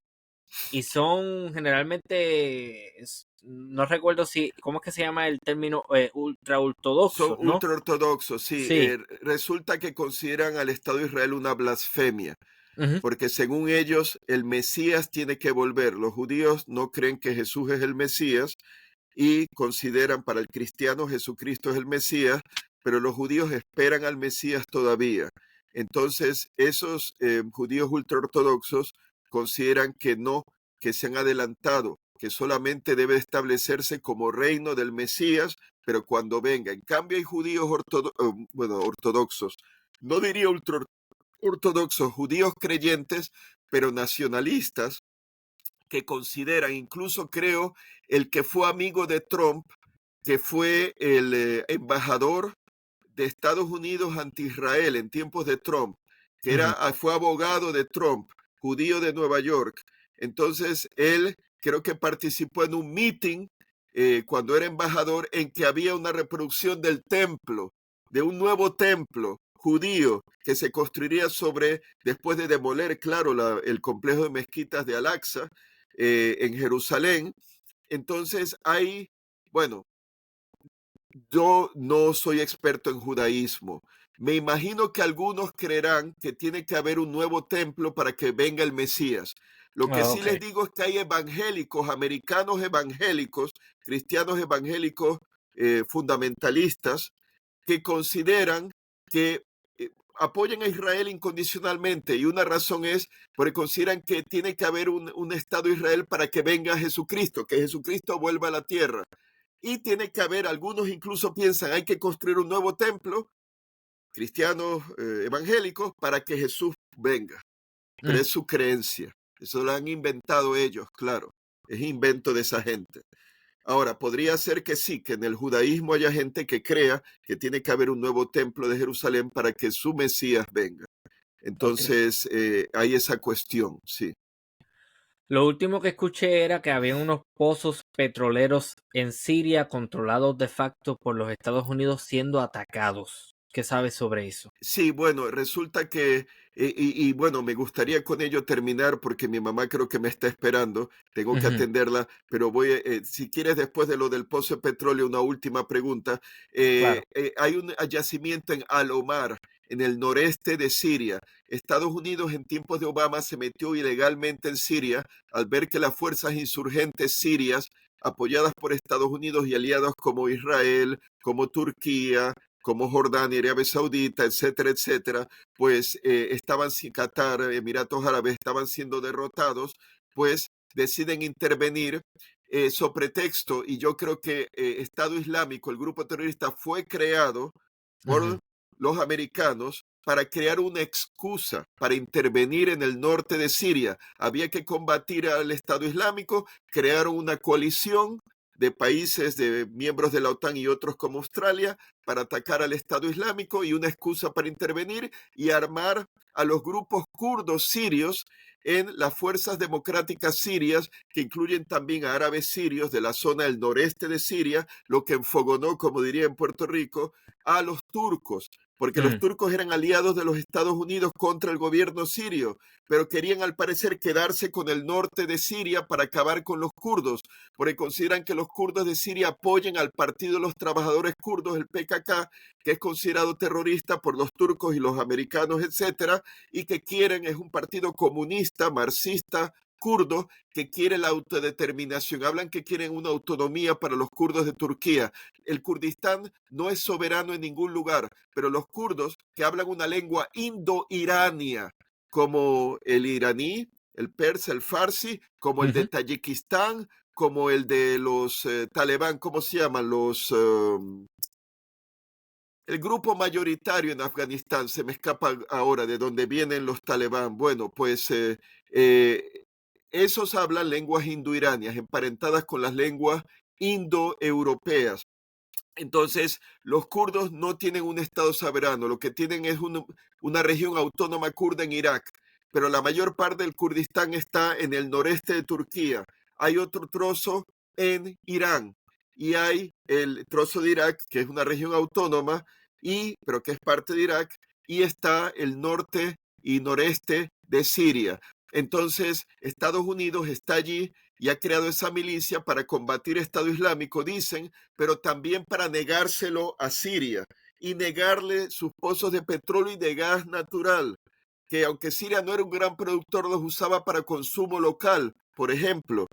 Y son generalmente, no recuerdo cómo es que se llama el término, ultra Son ortodoxos, ¿no? ultraortodoxos, sí. Sí. Resulta que consideran al Estado de Israel una blasfemia, Ujú. porque según ellos el Mesías tiene que volver. Los judíos no creen que Jesús es el Mesías y consideran para el cristiano Jesucristo es el Mesías, pero los judíos esperan al Mesías todavía. Entonces, esos judíos ultraortodoxos consideran que no, que se han adelantado, que solamente debe establecerse como reino del Mesías, pero cuando venga. En cambio, hay judíos ortodoxos, no diría ultraortodoxos, judíos creyentes, pero nacionalistas, que consideran, incluso creo, el que fue amigo de Trump, que fue el embajador de Estados Unidos ante Israel en tiempos de Trump, que Ujú. fue abogado de Trump, judío de Nueva York. Entonces, él creo que participó en un meeting cuando era embajador en que había una reproducción del templo, de un nuevo templo judío que se construiría después de demoler, claro, el complejo de mezquitas de Al-Aqsa en Jerusalén. Entonces, bueno, yo no soy experto en judaísmo. Me imagino que algunos creerán que tiene que haber un nuevo templo para que venga el Mesías. Lo que sí Ok. les digo es que hay evangélicos, americanos evangélicos, cristianos evangélicos fundamentalistas, que consideran que apoyan a Israel incondicionalmente, y una razón es porque consideran que tiene que haber un Estado de Israel para que venga Jesucristo, que Jesucristo vuelva a la tierra. Y tiene que haber, algunos incluso piensan, hay que construir un nuevo templo, cristianos evangélicos, para que Jesús venga. Pero Mm. es su creencia. Eso lo han inventado ellos, claro. Es invento de esa gente. Ahora, podría ser que sí, que en el judaísmo haya gente que crea que tiene que haber un nuevo templo de Jerusalén para que su Mesías venga. Ok. Entonces, hay esa cuestión, sí. Lo último que escuché era que había unos pozos petroleros en Siria controlados de facto por los Estados Unidos siendo atacados. ¿Qué sabes sobre eso? Sí, bueno, resulta que, bueno, me gustaría con ello terminar porque mi mamá creo que me está esperando, tengo que Ujú. atenderla, pero si quieres después de lo del pozo de petróleo, una última pregunta. Claro. Hay un yacimiento en Al-Omar, en el noreste de Siria. Estados Unidos en tiempos de Obama se metió ilegalmente en Siria al ver que las fuerzas insurgentes sirias, apoyadas por Estados Unidos y aliados como Israel, como Turquía, como Jordania, Arabia Saudita, etcétera, etcétera, pues Qatar, Emiratos Árabes estaban siendo derrotados, pues deciden intervenir sobre texto, y yo creo que Estado Islámico, el grupo terrorista, fue creado por Ujú. los americanos para crear una excusa para intervenir en el norte de Siria. Había que combatir al Estado Islámico, crearon una coalición de países, de miembros de la OTAN y otros como Australia, para atacar al Estado Islámico y una excusa para intervenir y armar a los grupos kurdos sirios en las fuerzas democráticas sirias, que incluyen también a árabes sirios de la zona del noreste de Siria, lo que enfogonó, como diría en Puerto Rico, a los turcos, porque los turcos eran aliados de los Estados Unidos contra el gobierno sirio, pero querían al parecer quedarse con el norte de Siria para acabar con los kurdos, porque consideran que los kurdos de Siria apoyan al Partido de los Trabajadores Kurdos, el PKK, que es considerado terrorista por los turcos y los americanos, etcétera, y que quieren, es un partido comunista, marxista, kurdo, que quiere la autodeterminación. Hablan que quieren una autonomía para los kurdos de Turquía. El Kurdistán no es soberano en ningún lugar, pero los kurdos que hablan una lengua indo-irania, como el iraní, el persa, el farsi, como el de Tayikistán, como el de los talibán, ¿cómo se llaman? El grupo mayoritario en Afganistán, se me escapa ahora de dónde vienen los talibán. Bueno, pues esos hablan lenguas indoiranias, emparentadas con las lenguas indoeuropeas. Entonces, los kurdos no tienen un estado soberano, lo que tienen es una región autónoma kurda en Irak, pero la mayor parte del Kurdistán está en el noreste de Turquía. Hay otro trozo en Irán y hay el trozo de Irak, que es una región autónoma, pero que es parte de Irak, y está el norte y noreste de Siria. Entonces, Estados Unidos está allí y ha creado esa milicia para combatir el Estado Islámico, dicen, pero también para negárselo a Siria y negarle sus pozos de petróleo y de gas natural, que aunque Siria no era un gran productor, los usaba para consumo local. Por ejemplo,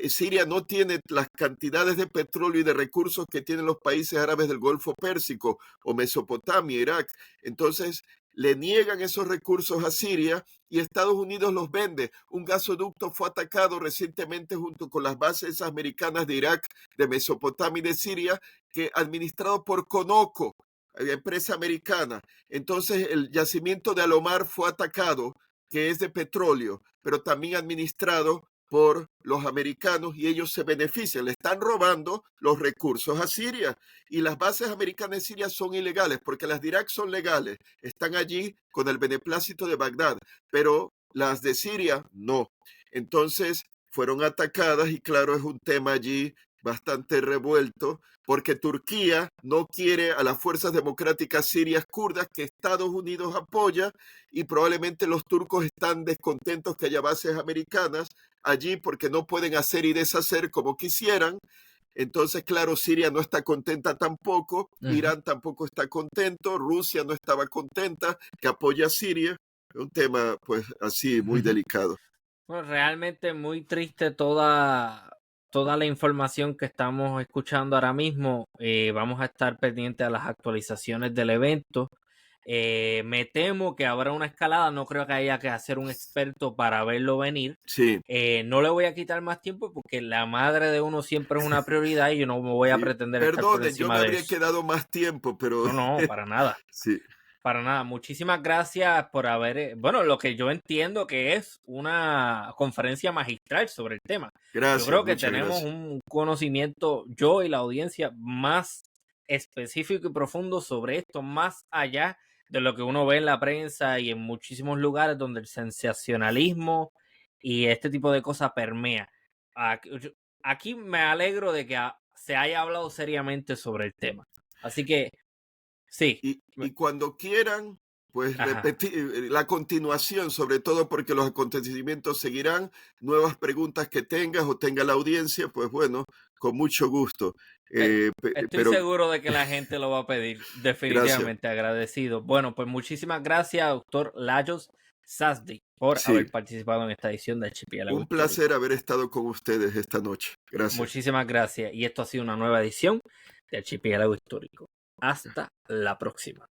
Siria no tiene las cantidades de petróleo y de recursos que tienen los países árabes del Golfo Pérsico o Mesopotamia, Irak. Entonces, le niegan esos recursos a Siria y Estados Unidos los vende. Un gasoducto fue atacado recientemente junto con las bases americanas de Irak, de Mesopotamia y de Siria, que administrado por Conoco, empresa americana. Entonces el yacimiento de Alomar fue atacado, que es de petróleo, pero también administrado por los americanos y ellos se benefician, le están robando los recursos a Siria y las bases americanas en Siria son ilegales porque las de Irak son legales, están allí con el beneplácito de Bagdad, pero las de Siria no. Entonces fueron atacadas y claro, es un tema allí bastante revuelto porque Turquía no quiere a las fuerzas democráticas sirias kurdas que Estados Unidos apoya y probablemente los turcos están descontentos que haya bases americanas allí porque no pueden hacer y deshacer como quisieran. Entonces, claro, Siria no está contenta tampoco, Irán tampoco está contento, Rusia no estaba contenta que apoya a Siria. Es un tema, pues, así muy delicado. Bueno, realmente muy triste toda la información que estamos escuchando ahora mismo. Vamos a estar pendientes a las actualizaciones del evento. Me temo que habrá una escalada, no creo que haya que hacer un experto para verlo venir. Sí. No le voy a quitar más tiempo porque la madre de uno siempre es una prioridad y yo no me voy a pretender estar por Perdonen, yo encima me de habría eso. quedado más tiempo, pero... No, para nada. Sí. Para nada. Muchísimas gracias por haber, bueno, lo que yo entiendo que es una conferencia magistral sobre el tema. Gracias, yo creo que muchas tenemos gracias. un conocimiento, yo y la audiencia, más específico y profundo sobre esto, más allá de lo que uno ve en la prensa y en muchísimos lugares donde el sensacionalismo y este tipo de cosas permea. Aquí me alegro de que se haya hablado seriamente sobre el tema. Así que, sí. Y cuando quieran, pues Ajá. repetir la continuación, sobre todo porque los acontecimientos seguirán, nuevas preguntas que tengas o tenga la audiencia, pues bueno, con mucho gusto. Estoy Pero seguro de que la gente lo va a pedir, gracias. definitivamente agradecido. Bueno, pues muchísimas gracias, doctor Lajos Sazdi, por Sí, haber participado en esta edición de Archipiélago un placer Histórico. haber estado con ustedes esta noche. Gracias. Muchísimas gracias. Y esto ha sido una nueva edición de Archipiélago Histórico. Hasta la próxima.